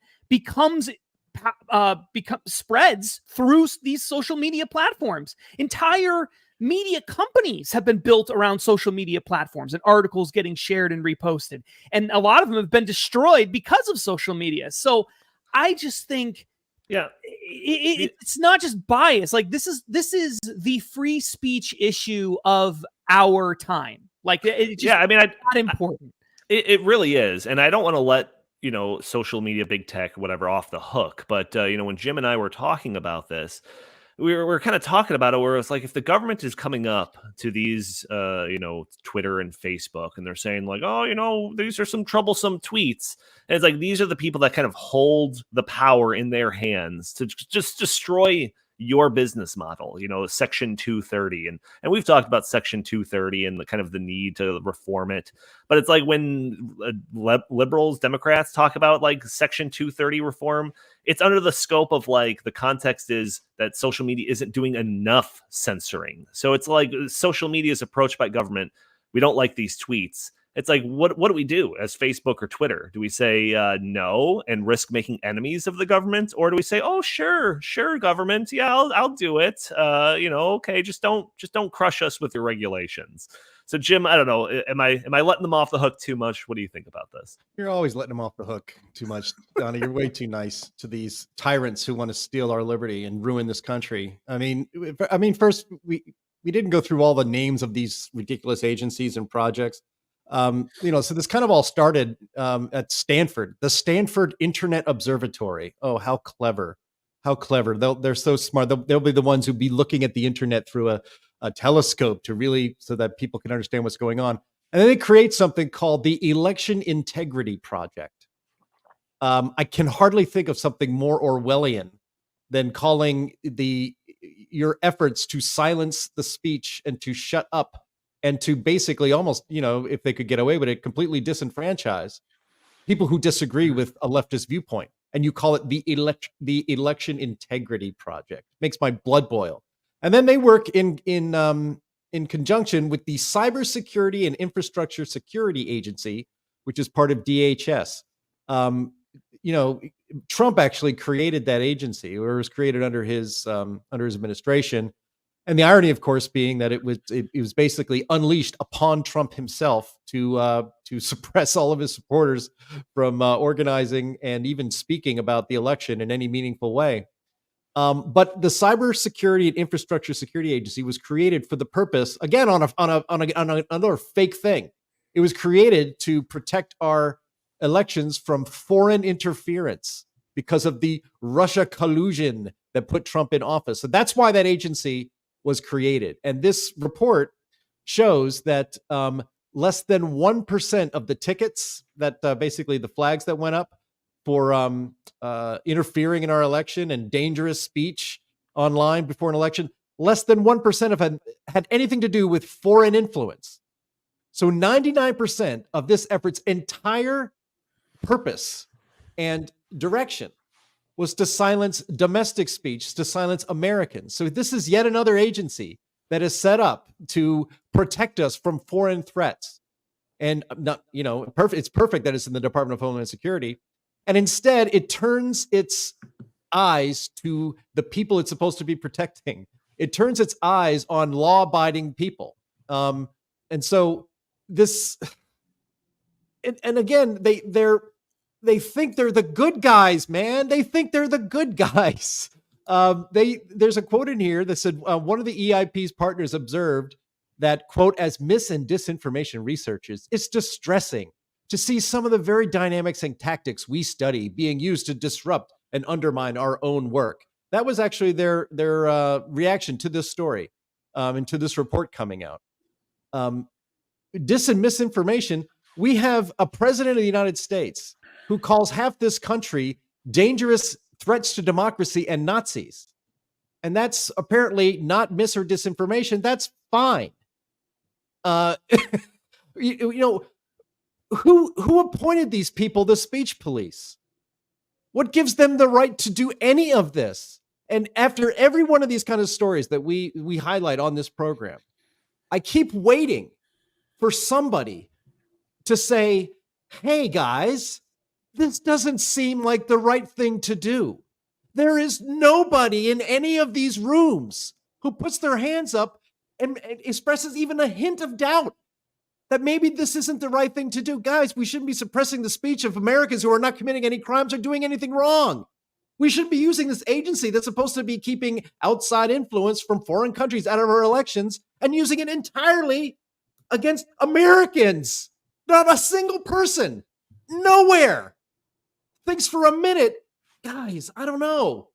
spreads through these social media platforms. Entire media companies have been built around social media platforms and articles getting shared and reposted. And a lot of them have been destroyed because of social media. So I just think, yeah, it's not just bias. Like this is the free speech issue of our time. Like it's just not important. It really is. And I don't want to let, social media, big tech, whatever, off the hook. But, when Jim and I were talking about this, we were kind of talking about it where it's like, if the government is coming up to these, Twitter and Facebook, and they're saying like, oh, these are some troublesome tweets. And it's like, these are the people that kind of hold the power in their hands to just destroy your business model, Section 230. And we've talked about Section 230 and the kind of the need to reform it. But it's like when liberals, Democrats talk about like Section 230 reform, it's under the scope of like the context is that social media isn't doing enough censoring. So it's like social media's approach by government. We don't like these tweets. It's like, what do we do as Facebook or Twitter? Do we say no and risk making enemies of the government? Or do we say, oh, sure, government. Yeah, I'll do it. Okay, just don't crush us with your regulations. So, Jim, I don't know. Am I letting them off the hook too much? What do you think about this? You're always letting them off the hook too much, Donnie. You're way too nice to these tyrants who want to steal our liberty and ruin this country. I mean, first, we didn't go through all the names of these ridiculous agencies and projects. So this kind of all started at Stanford, the Stanford Internet Observatory. Oh, how clever. They're so smart. They'll be the ones who'll be looking at the internet through a telescope to really, so that people can understand what's going on. And then they create something called the Election Integrity Project. I can hardly think of something more Orwellian than calling your efforts to silence the speech and to shut up and to basically almost, if they could get away with it, completely disenfranchise people who disagree with a leftist viewpoint. And you call it the Election Integrity Project. Makes my blood boil. And then they work in conjunction with the Cybersecurity and Infrastructure Security Agency, which is part of DHS. Trump actually created that agency, or was created under his administration. And the irony, of course, being that it was basically unleashed upon Trump himself to suppress all of his supporters from organizing and even speaking about the election in any meaningful way. But the Cybersecurity and Infrastructure Security Agency was created for the purpose, again, on another fake thing. It was created to protect our elections from foreign interference because of the Russia collusion that put Trump in office. So that's why that agency was created. And this report shows that less than 1% of the tickets that basically the flags that went up for interfering in our election and dangerous speech online before an election, less than 1% of had anything to do with foreign influence. So 99% of this effort's entire purpose and direction was to silence domestic speech, to silence Americans. So this is yet another agency that is set up to protect us from foreign threats. And it's perfect that it's in the Department of Homeland Security. And instead, it turns its eyes to the people it's supposed to be protecting. It turns its eyes on law-abiding people. And so this, and again, they think they're the good guys, man. They think they're the good guys. There's a quote in here that said one of the EIP's partners observed that, quote, as mis and disinformation researchers, it's distressing to see some of the very dynamics and tactics we study being used to disrupt and undermine our own work. That was actually their reaction to this story and to this report coming out. Dis and misinformation. We have a president of the United States who calls half this country dangerous threats to democracy and Nazis. And that's apparently not mis or disinformation. That's fine. Who appointed these people the speech police? What gives them the right to do any of this? And after every one of these kind of stories that we highlight on this program, I keep waiting for somebody to say, hey guys, this doesn't seem like the right thing to do. There is nobody in any of these rooms who puts their hands up and expresses even a hint of doubt that maybe this isn't the right thing to do. Guys, we shouldn't be suppressing the speech of Americans who are not committing any crimes or doing anything wrong. We should be using this agency that's supposed to be keeping outside influence from foreign countries out of our elections and using it entirely against Americans. Not a single person, nowhere thinks for a minute, guys, I don't know.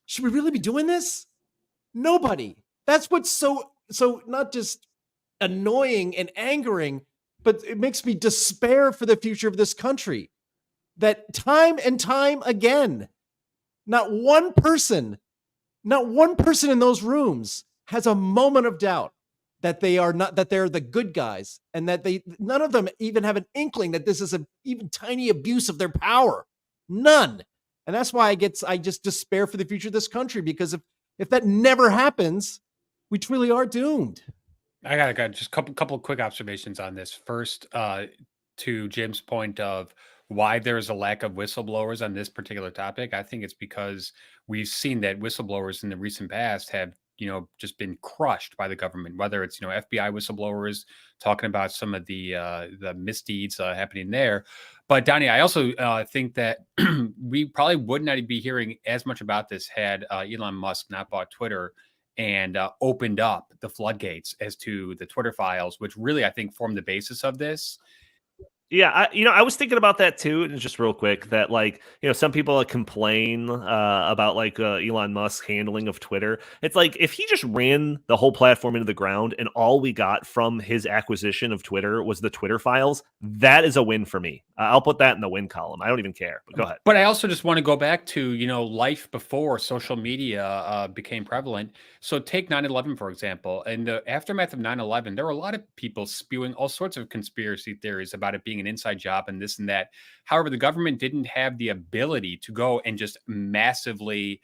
Should we really be doing this? Nobody. That's what's so not just annoying and angering, but it makes me despair for the future of this country. That time and time again, not one person in those rooms has a moment of doubt that they're the good guys, and that none of them even have an inkling that this is an even tiny abuse of their power. None. And that's why I just despair for the future of this country, because if that never happens, we truly are doomed. I got just a couple of quick observations on this. First, to Jim's point of why there's a lack of whistleblowers on this particular topic, I think it's because we've seen that whistleblowers in the recent past have, just been crushed by the government, whether it's, FBI whistleblowers talking about some of the misdeeds happening there. But Donnie, I also think that we probably would not be hearing as much about this had Elon Musk not bought Twitter and opened up the floodgates as to the Twitter files, which really, I think, formed the basis of this. Yeah, I was thinking about that too, and just real quick, that some people complain about Elon Musk's handling of Twitter. It's like, if he just ran the whole platform into the ground and all we got from his acquisition of Twitter was the Twitter files, that is a win for me. I'll put that in the win column. I don't even care, but go ahead. But I also just want to go back to, life before social media became prevalent. So take 9/11, for example. In the aftermath of 9/11, there were a lot of people spewing all sorts of conspiracy theories about it being an inside job and this and that. However, the government didn't have the ability to go and just massively,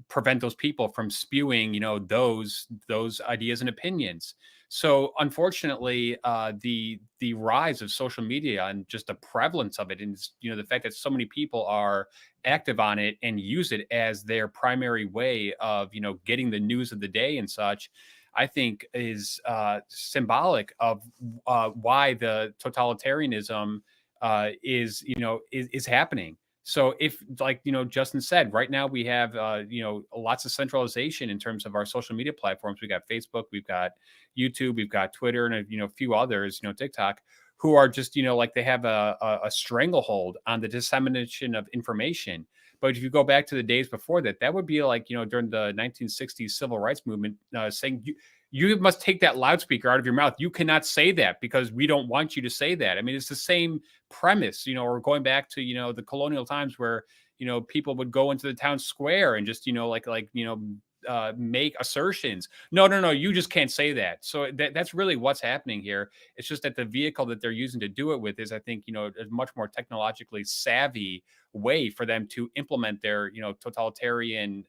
prevent those people from spewing, those ideas and opinions. So unfortunately, the rise of social media and just the prevalence of it, and the fact that so many people are active on it and use it as their primary way of getting the news of the day and such, I think is symbolic of why the totalitarianism is happening. So if, Justin said, right now we have, lots of centralization in terms of our social media platforms. We got Facebook, we've got YouTube, we've got Twitter, and a few others, TikTok, who are just, they have a stranglehold on the dissemination of information. But if you go back to the days before that, that would be during the 1960s civil rights movement, saying you must take that loudspeaker out of your mouth. You cannot say that because we don't want you to say that. I mean, it's the same premise, or going back to, the colonial times where, people would go into the town square and just, make assertions. No, you just can't say that. So that's really what's happening here. It's just that the vehicle that they're using to do it with is, I think, a much more technologically savvy way for them to implement their, totalitarian,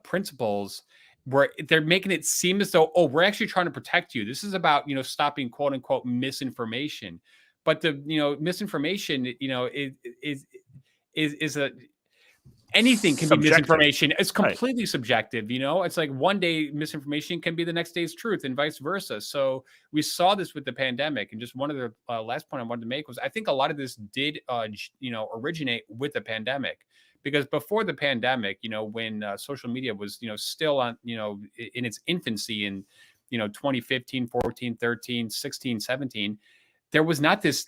principles, where they're making it seem as though, we're actually trying to protect you. This is about, stopping quote unquote misinformation. But the, misinformation, is a, anything can Subjective. Be misinformation. It's completely subjective. It's like one day misinformation can be the next day's truth and vice versa. So we saw this with the pandemic. And just one of the last point I wanted to make was, I think a lot of this did, originate with the pandemic. Because before the pandemic, when social media was, still on, in its infancy in, 2015, 14, 13, 16, 17, there was not this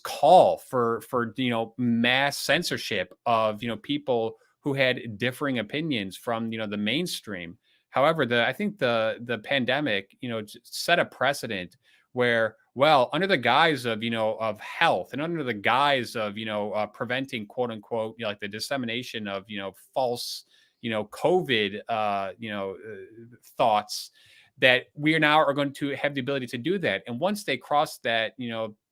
call for mass censorship of people who had differing opinions from the mainstream. However, I think the pandemic set a precedent where, well, under the guise of of health and under the guise of preventing quote unquote like the dissemination of false COVID thoughts, that we are now are going to have the ability to do that. And once they cross that,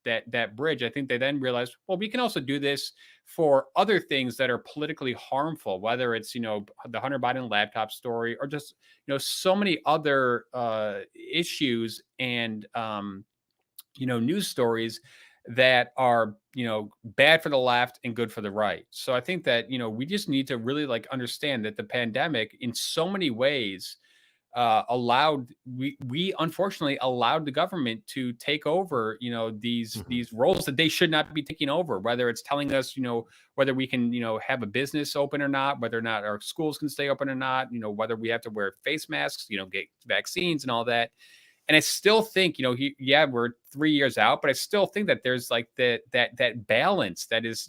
that bridge, I think they then realize, well, we can also do this for other things that are politically harmful, whether it's, the Hunter Biden laptop story, or just, so many other issues and, news stories that are, bad for the left and good for the right. So I think that, we just need to really understand that the pandemic in so many ways we unfortunately allowed the government to take over, these roles that they should not be taking over, whether it's telling us, whether we can, have a business open or not, whether or not our schools can stay open or not, whether we have to wear face masks, get vaccines and all that. And I still think, we're 3 years out, but I still think that there's that balance that is,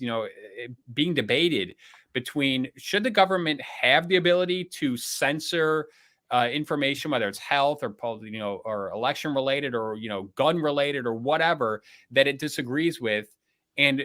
being debated between, should the government have the ability to censor information, whether it's health or or election related, or gun related, or whatever that it disagrees with, and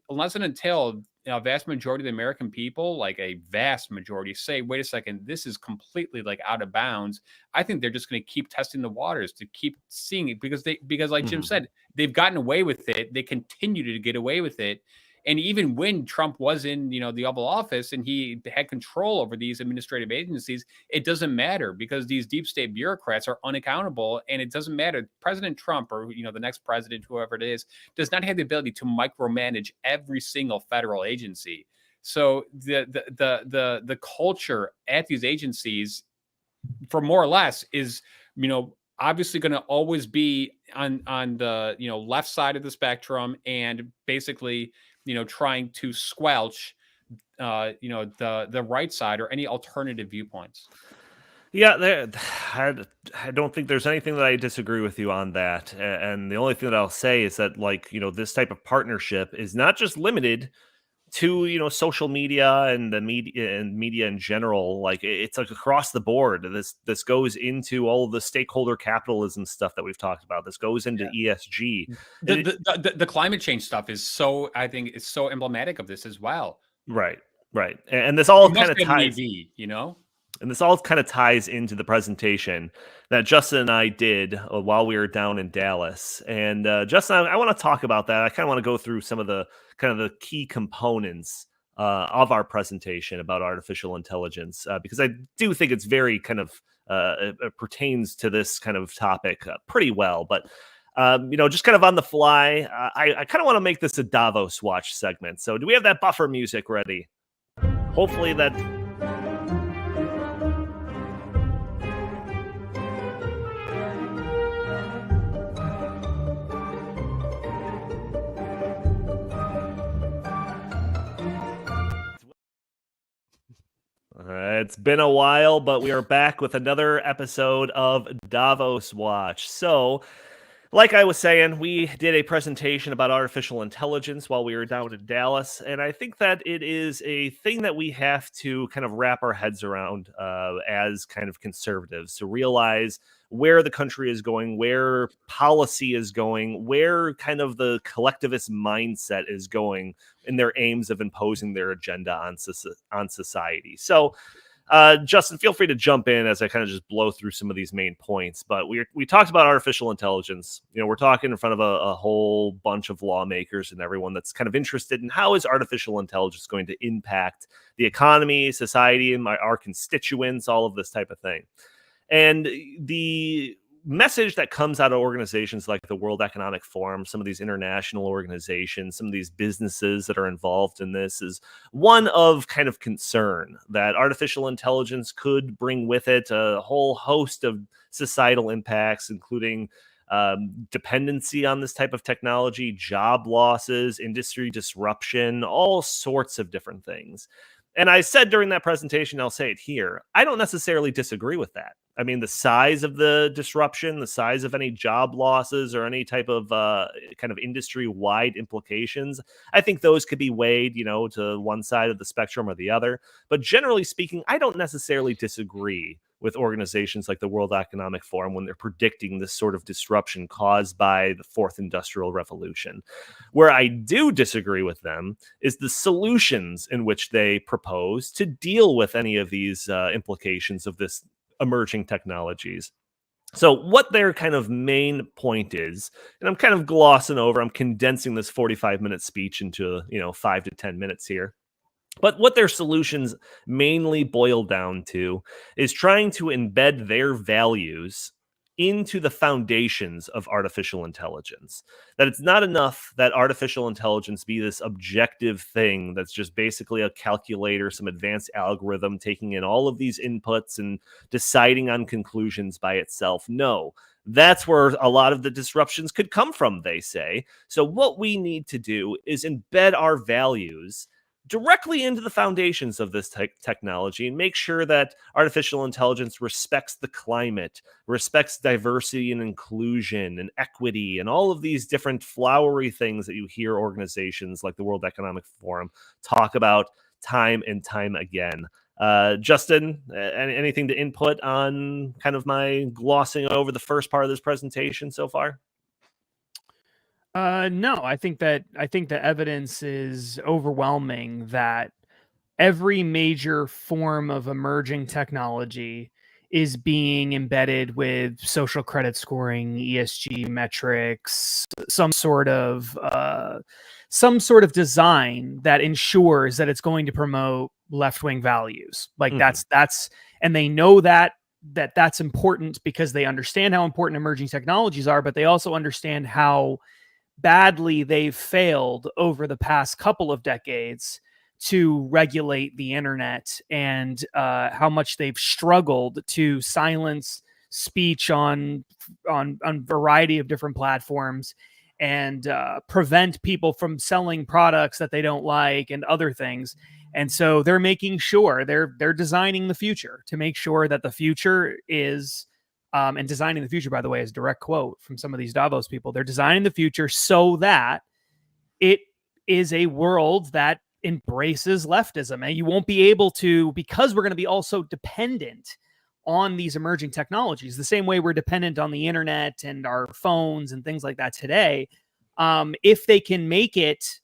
unless and until a vast majority of the American people, like a vast majority, say, wait a second, this is completely out of bounds, I think they're just going to keep testing the waters to keep seeing it, because like Jim said, they've gotten away with it, they continue to get away with it. And even when Trump was in, the Oval Office and he had control over these administrative agencies, it doesn't matter, because these deep state bureaucrats are unaccountable. And it doesn't matter. President Trump, or, the next president, whoever it is, does not have the ability to micromanage every single federal agency. So the culture at these agencies, for more or less, is, obviously going to always be on the, left side of the spectrum, and basically, trying to squelch, the right side or any alternative viewpoints. Yeah, I don't think there's anything that I disagree with you on that. And the only thing that I'll say is that, this type of partnership is not just limited to, social media and the media in general. It's across the board. This goes into all of the stakeholder capitalism stuff that we've talked about. This goes into ESG. The climate change stuff is so, I think, is so emblematic of this as well. Right. And this all kind of ties, and this all kind of ties into the presentation that Justin and I did while we were down in Dallas. And Justin, I want to talk about that. I kind of want to go through some of the key components of our presentation about artificial intelligence, because I do think it's very it pertains to this kind of topic pretty well. But just kind of on the fly, I kind of want to make this a Davos Watch segment. So do we have that buffer music ready? Hopefully that... It's been a while, but we are back with another episode of Davos Watch. So, like I was saying, we did a presentation about artificial intelligence while we were down in Dallas, and I think that it is a thing that we have to kind of wrap our heads around as kind of conservatives, to realize where the country is going, where policy is going, where kind of the collectivist mindset is going in their aims of imposing their agenda on society. So, Justin, feel free to jump in as I kind of just blow through some of these main points. But we talked about artificial intelligence. We're talking in front of a whole bunch of lawmakers and everyone that's kind of interested in how is artificial intelligence going to impact the economy, society, and our constituents, all of this type of thing. And the message that comes out of organizations like the World Economic Forum, some of these international organizations, some of these businesses that are involved in this, is one of kind of concern that artificial intelligence could bring with it a whole host of societal impacts, including dependency on this type of technology, job losses, industry disruption, all sorts of different things. And I said during that presentation, I'll say it here, I don't necessarily disagree with that. I mean, the size of the disruption, the size of any job losses or any type of kind of industry-wide implications, I think those could be weighed, to one side of the spectrum or the other. But generally speaking, I don't necessarily disagree with organizations like the World Economic Forum when they're predicting this sort of disruption caused by the fourth industrial revolution. Where I do disagree with them is the solutions in which they propose to deal with any of these implications of this emerging technologies. So what their kind of main point is, and I'm kind of glossing over, I'm condensing this 45-minute speech into, 5 to 10 minutes here. But what their solutions mainly boil down to is trying to embed their values into the foundations of artificial intelligence. That it's not enough that artificial intelligence be this objective thing that's just basically a calculator, some advanced algorithm taking in all of these inputs and deciding on conclusions by itself. No, that's where a lot of the disruptions could come from, they say. So, what we need to do is embed our values directly into the foundations of this technology and make sure that artificial intelligence respects the climate, respects diversity and inclusion and equity, and all of these different flowery things that you hear organizations like the World Economic Forum talk about time and time again. Justin, anything to input on kind of my glossing over the first part of this presentation so far? No, I think the evidence is overwhelming that every major form of emerging technology is being embedded with social credit scoring, ESG metrics, some sort of design that ensures that it's going to promote left-wing values. Like that's and they know that's important because they understand how important emerging technologies are, but they also understand how badly they've failed over the past couple of decades to regulate the internet, and how much they've struggled to silence speech on variety of different platforms, and prevent people from selling products that they don't like and other things. And so they're making sure they're designing the future to make sure that the future is and designing the future, by the way, is a direct quote from some of these Davos people. They're designing the future so that it is a world that embraces leftism. And you won't be able to, because we're going to be also dependent on these emerging technologies, the same way we're dependent on the internet and our phones and things like that today. If they can make it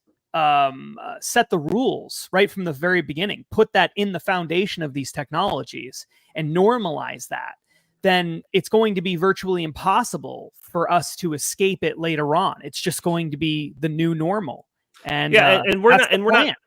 set the rules right from the very beginning, put that in the foundation of these technologies and normalize that, then it's going to be virtually impossible for us to escape it later on. It's just going to be the new normal. And and we're not,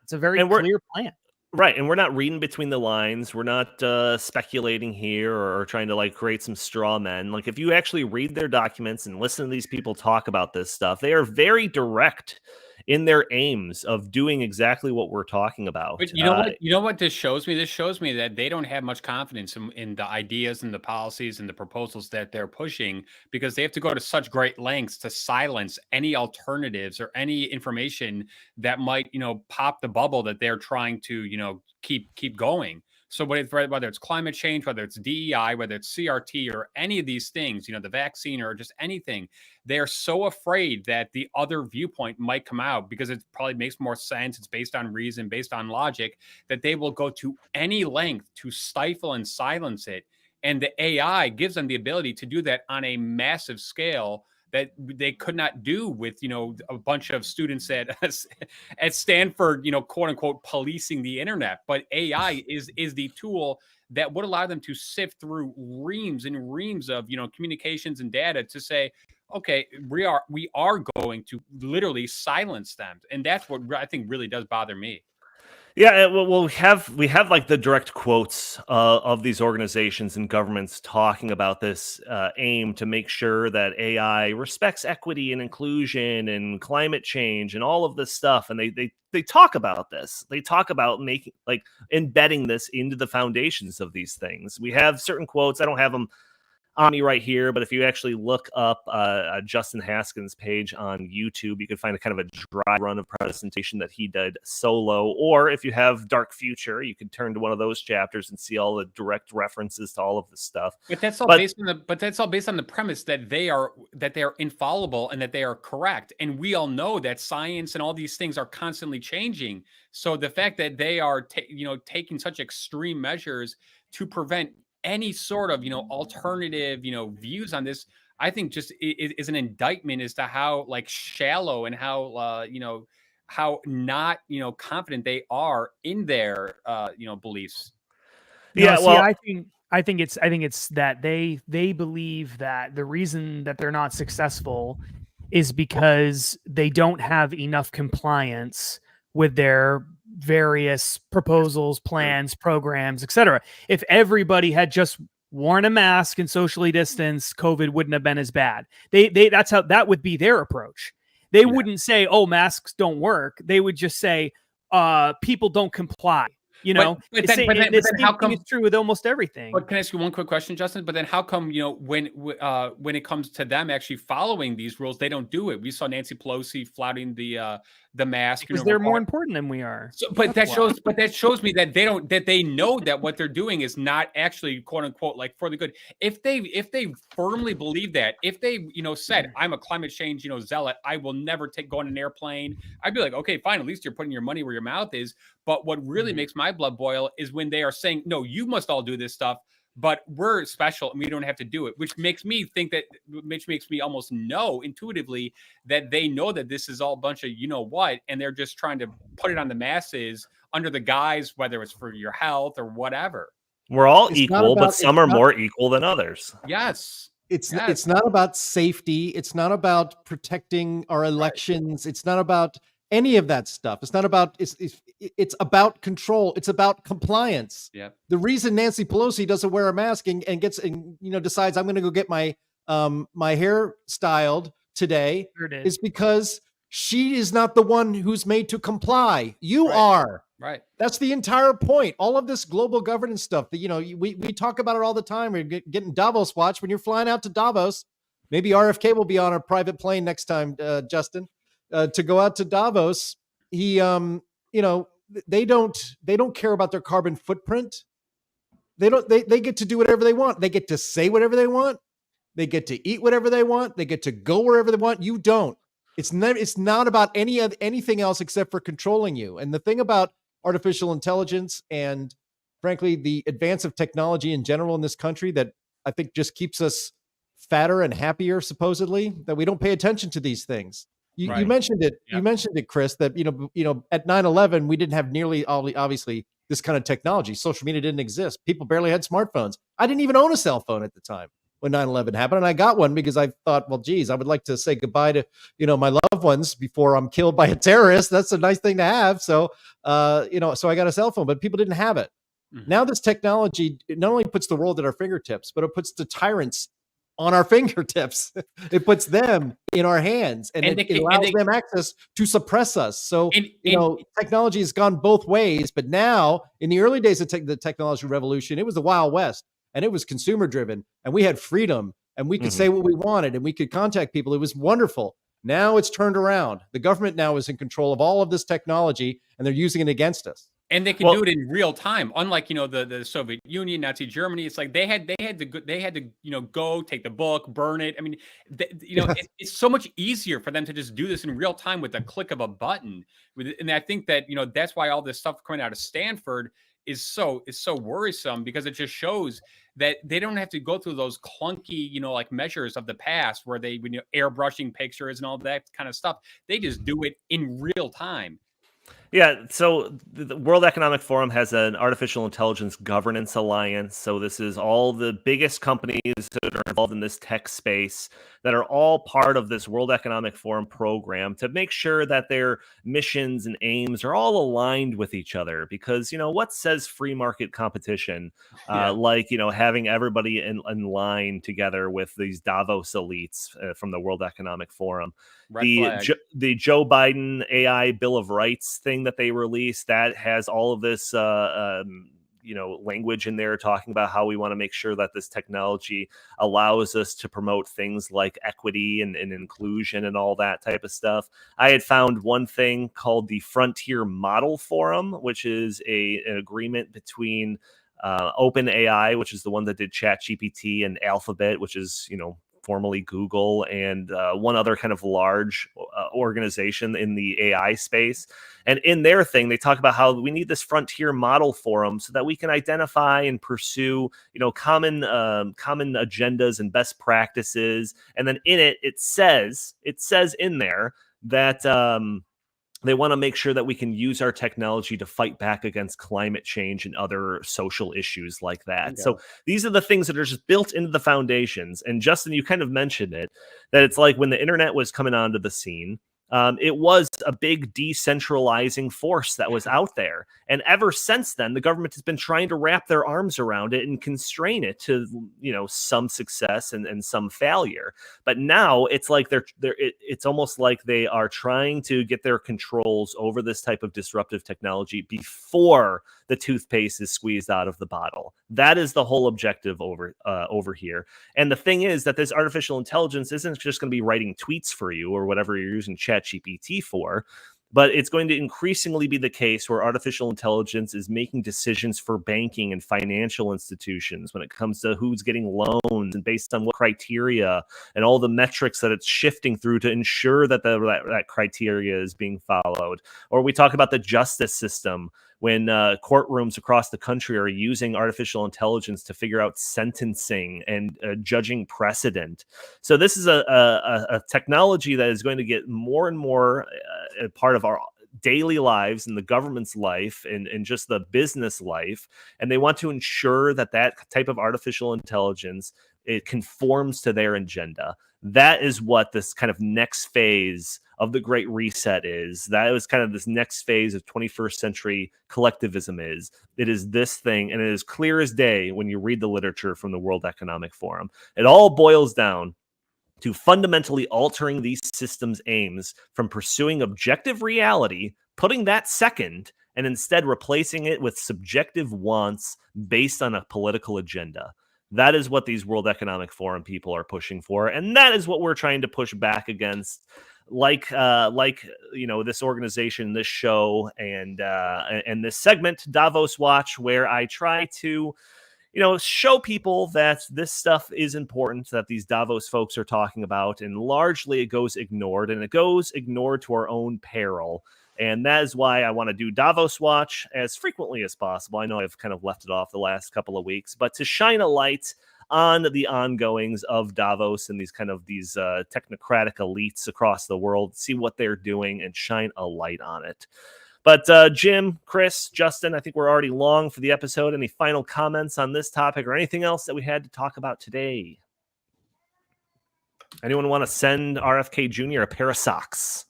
it's a very clear plan. Right, and we're not reading between the lines. We're not speculating here or trying to like create some straw men. Like if you actually read their documents and listen to these people talk about this stuff, they are very direct in their aims of doing exactly what we're talking about. But you know what? You know what this shows me? This shows me that they don't have much confidence in the ideas and the policies and the proposals that they're pushing, because they have to go to such great lengths to silence any alternatives or any information that might, pop the bubble that they're trying to, keep going. So whether it's climate change, whether it's DEI, whether it's CRT or any of these things, the vaccine or just anything, they're so afraid that the other viewpoint might come out because it probably makes more sense. It's based on reason, based on logic, that they will go to any length to stifle and silence it. And the AI gives them the ability to do that on a massive scale that they could not do with, a bunch of students at Stanford, quote unquote, policing the internet. But AI is the tool that would allow them to sift through reams and reams of, communications and data to say, okay, we are going to literally silence them. And that's what I think really does bother me. Yeah, well, we have like the direct quotes of these organizations and governments talking about this aim to make sure that AI respects equity and inclusion and climate change and all of this stuff. And they talk about this. They talk about making like embedding this into the foundations of these things. We have certain quotes. I don't have them on me right here, but if you actually look up Justin Haskins' page on YouTube, you can find a kind of a dry run of presentation that he did solo. Or if you have Dark Future, you can turn to one of those chapters and see all the direct references to all of this stuff. But that's all based on the premise that they are infallible and that they are correct. And we all know that science and all these things are constantly changing. So the fact that they are taking such extreme measures to prevent any sort of alternative views on this, I think just is an indictment as to how like shallow and how how not confident they are in their beliefs. No, yeah, well, I think I think it's that they believe that the reason that they're not successful is because they don't have enough compliance with their various proposals, plans, programs, etc. If everybody had just worn a mask and socially distanced, COVID wouldn't have been as bad. That's how that would be their approach. They wouldn't say, "Oh, masks don't work." They would just say, "People don't comply." You know, but the then how same thing is come? true with almost everything. But can I ask you one quick question, Justin? But then how come, when it comes to them actually following these rules, they don't do it? We saw Nancy Pelosi flouting the mask, Because they're more important than we are. So, but that shows me that they know that what they're doing is not actually quote unquote like for the good. If they firmly believe that, if they said I'm a climate change zealot, I will never go on an airplane, I'd be like, okay, fine, at least you're putting your money where your mouth is. But what really makes my blood boil is when they are saying, no, you must all do this stuff, but we're special and we don't have to do it, which makes me think that, which makes me almost know intuitively that they know that this is all a bunch of what, and they're just trying to put it on the masses under the guise, whether it's for your health or whatever. We're all It's equal, but some are not- more equal than others. Yes. It's not about safety. It's not about protecting our elections. It's not about any of that stuff. It's not about it's about control. It's about compliance. Yeah. The reason Nancy Pelosi doesn't wear a mask and decides I'm going to go get my my hair styled today is because she is not the one who's made to comply. You are. Right. That's the entire point. All of this global governance stuff that, we talk about it all the time. We're getting Davos watch when you're flying out to Davos. Maybe RFK will be on a private plane next time, Justin, to go out to Davos. He, they don't care about their carbon footprint. They get to do whatever they want. They get to say whatever they want. They get to eat whatever they want. They get to go wherever they want. You don't. It's not about anything else except for controlling you. And the thing about artificial intelligence and frankly, the advance of technology in general in this country that I think just keeps us fatter and happier, supposedly, that we don't pay attention to these things. You mentioned it. Yep. You mentioned it, Chris, that, at 9/11, we didn't have nearly obviously this kind of technology. Social media didn't exist. People barely had smartphones. I didn't even own a cell phone at the time when 9/11 happened. And I got one because I thought, well, geez, I would like to say goodbye to, my loved ones before I'm killed by a terrorist. That's a nice thing to have. So, so I got a cell phone, but people didn't have it. Mm-hmm. Now this technology, it not only puts the world at our fingertips, but it puts the tyrants on our fingertips. It puts them in our hands, and it allows them access to suppress us. So, technology has gone both ways, but now in the early days of the technology revolution, it was the Wild West. And it was consumer driven, and we had freedom, and we could say what we wanted, and we could contact people. It was wonderful. Now it's turned around. The government now is in control of all of this technology, and they're using it against us. And they can do it in real time, unlike the Soviet Union, Nazi Germany. It's like they had to go take the book, burn it. I mean, it's so much easier for them to just do this in real time with a click of a button. And I think that that's why all this stuff coming out of Stanford is so worrisome, because it just shows that they don't have to go through those clunky, like measures of the past where they airbrushing pictures and all that kind of stuff. They just do it in real time. Yeah, so the World Economic Forum has an artificial intelligence governance alliance. So this is all the biggest companies that are involved in this tech space that are all part of this World Economic Forum program to make sure that their missions and aims are all aligned with each other. Because, what says free market competition, like, having everybody in line together with these Davos elites from the World Economic Forum. The Joe Biden AI Bill of Rights thing that they released, that has all of this language in there talking about how we want to make sure that this technology allows us to promote things like equity and inclusion and all that type of stuff. I had found one thing called the Frontier Model Forum, which is an agreement between OpenAI, which is the one that did ChatGPT, and Alphabet, which is formerly Google, and one other kind of large organization in the AI space. And in their thing, they talk about how we need this frontier model forum so that we can identify and pursue, common agendas and best practices. And then in it says in there that They want to make sure that we can use our technology to fight back against climate change and other social issues like that. Okay. So these are the things that are just built into the foundations. And Justin, you kind of mentioned it, that it's like when the internet was coming onto the scene, it was a big decentralizing force that was out there. And ever since then, the government has been trying to wrap their arms around it and constrain it to, some success and some failure. But now it's like it's almost like they are trying to get their controls over this type of disruptive technology before the toothpaste is squeezed out of the bottle. That is the whole objective over here. And the thing is that this artificial intelligence isn't just going to be writing tweets for you or whatever you're using ChatGPT for, but it's going to increasingly be the case where artificial intelligence is making decisions for banking and financial institutions when it comes to who's getting loans and based on what criteria and all the metrics that it's shifting through to ensure that that criteria is being followed. Or we talk about the justice system, when courtrooms across the country are using artificial intelligence to figure out sentencing and judging precedent. So this is a technology that is going to get more and more a part of our daily lives and the government's life and just the business life. And they want to ensure that type of artificial intelligence, it conforms to their agenda. That is what this kind of next phase of the Great Reset is. That was kind of this next phase of 21st century collectivism is. It is this thing, and it is clear as day when you read the literature from the World Economic Forum. It all boils down to fundamentally altering these systems' aims from pursuing objective reality, putting that second, and instead replacing it with subjective wants based on a political agenda. That is what these World Economic Forum people are pushing for, and that is what we're trying to push back against. Like this organization, this show, and this segment, Davos Watch, where I try to, show people that this stuff is important, that these Davos folks are talking about, and largely it goes ignored, and it goes ignored to our own peril. And that is why I want to do Davos Watch as frequently as possible. I know I've kind of left it off the last couple of weeks, but to shine a light on the ongoings of Davos and these technocratic elites across the world, see what they're doing and shine a light on it. But Jim, Chris, Justin, I think we're already long for the episode. Any final comments on this topic or anything else that we had to talk about today? Anyone want to send RFK Jr. a pair of socks?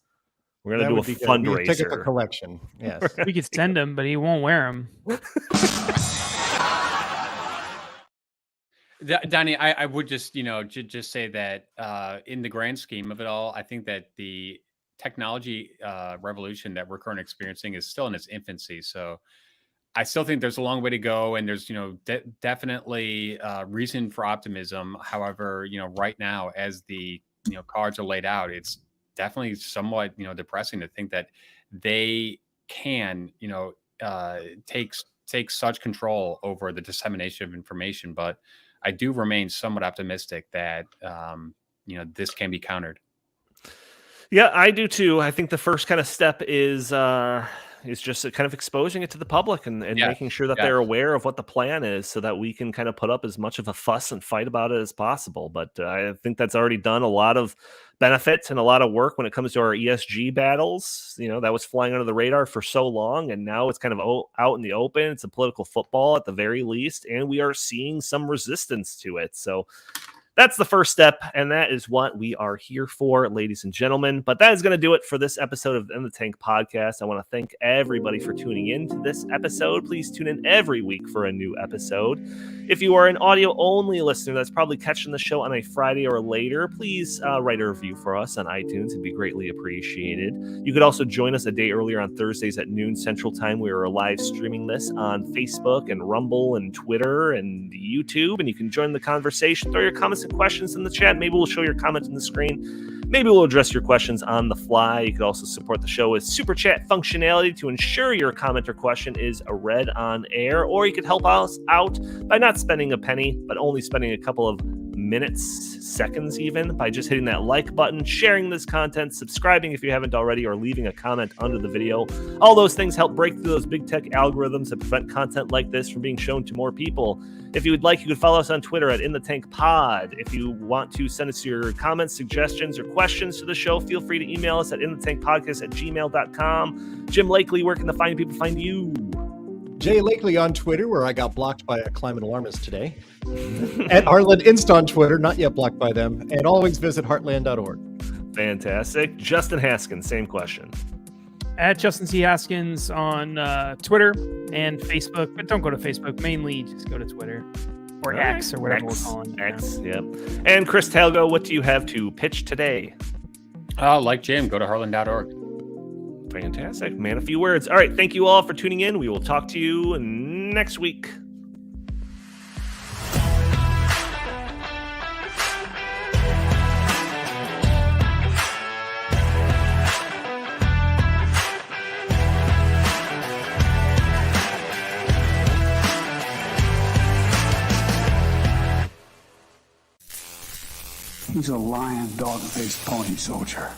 We're going to do a fundraiser. Ticket for collection. Yes. We could send him, but he won't wear them. Donnie, I would just, just say that in the grand scheme of it all, I think that the technology revolution that we're currently experiencing is still in its infancy. So I still think there's a long way to go, and there's, definitely reason for optimism. However, right now, as the, cards are laid out, it's definitely somewhat, depressing to think that they can, take such control over the dissemination of information. But I do remain somewhat optimistic that, this can be countered. Yeah, I do too. I think the first kind of step is just kind of exposing it to the public and making sure that they're aware of what the plan is so that we can kind of put up as much of a fuss and fight about it as possible. But I think that's already done a lot of benefits and a lot of work when it comes to our ESG battles. That was flying under the radar for so long, and now it's kind of out in the open. It's a political football at the very least, and we are seeing some resistance to it. So that's the first step, and that is what we are here for, ladies and gentlemen. But that is going to do it for this episode of the In the Tank podcast. I want to thank everybody for tuning in to this episode. Please tune in every week for a new episode. If you are an audio-only listener that's probably catching the show on a Friday or later, please write a review for us on iTunes. It'd be greatly appreciated. You could also join us a day earlier on Thursdays at noon Central Time. We are live streaming this on Facebook and Rumble and Twitter and YouTube, and you can join the conversation. Throw your comments and questions in the chat. Maybe we'll show your comment in the screen. Maybe we'll address your questions on the fly. You could also support the show with super chat functionality to ensure your comment or question is read on air, or you could help us out by not spending a penny, but only spending a couple of minutes, seconds even, by just hitting that like button, sharing this content, subscribing if you haven't already, or leaving a comment under the video. All those things help break through those big tech algorithms that prevent content like this from being shown to more people. If you would like, you could follow us on Twitter at InTheTankPod. If you want to send us your comments, suggestions, or questions to the show, feel free to email us at InTheTankPodcast@gmail.com. Jim Lakely, where can the fine people find you? Jay Lakely on Twitter, where I got blocked by a climate alarmist today. At Heartland Inst on Twitter, not yet blocked by them. And always visit heartland.org. Fantastic. Justin Haskins, same question. At Justin C. Haskins on Twitter and Facebook, but don't go to Facebook. Mainly just go to Twitter or X or whatever we're calling it. X, yep. And Chris Talgo, what do you have to pitch today? Like Jim, go to heartland.org. Fantastic. Man, a few words. All right. Thank you all for tuning in. We will talk to you next week. He's a lion, dog-faced pony soldier.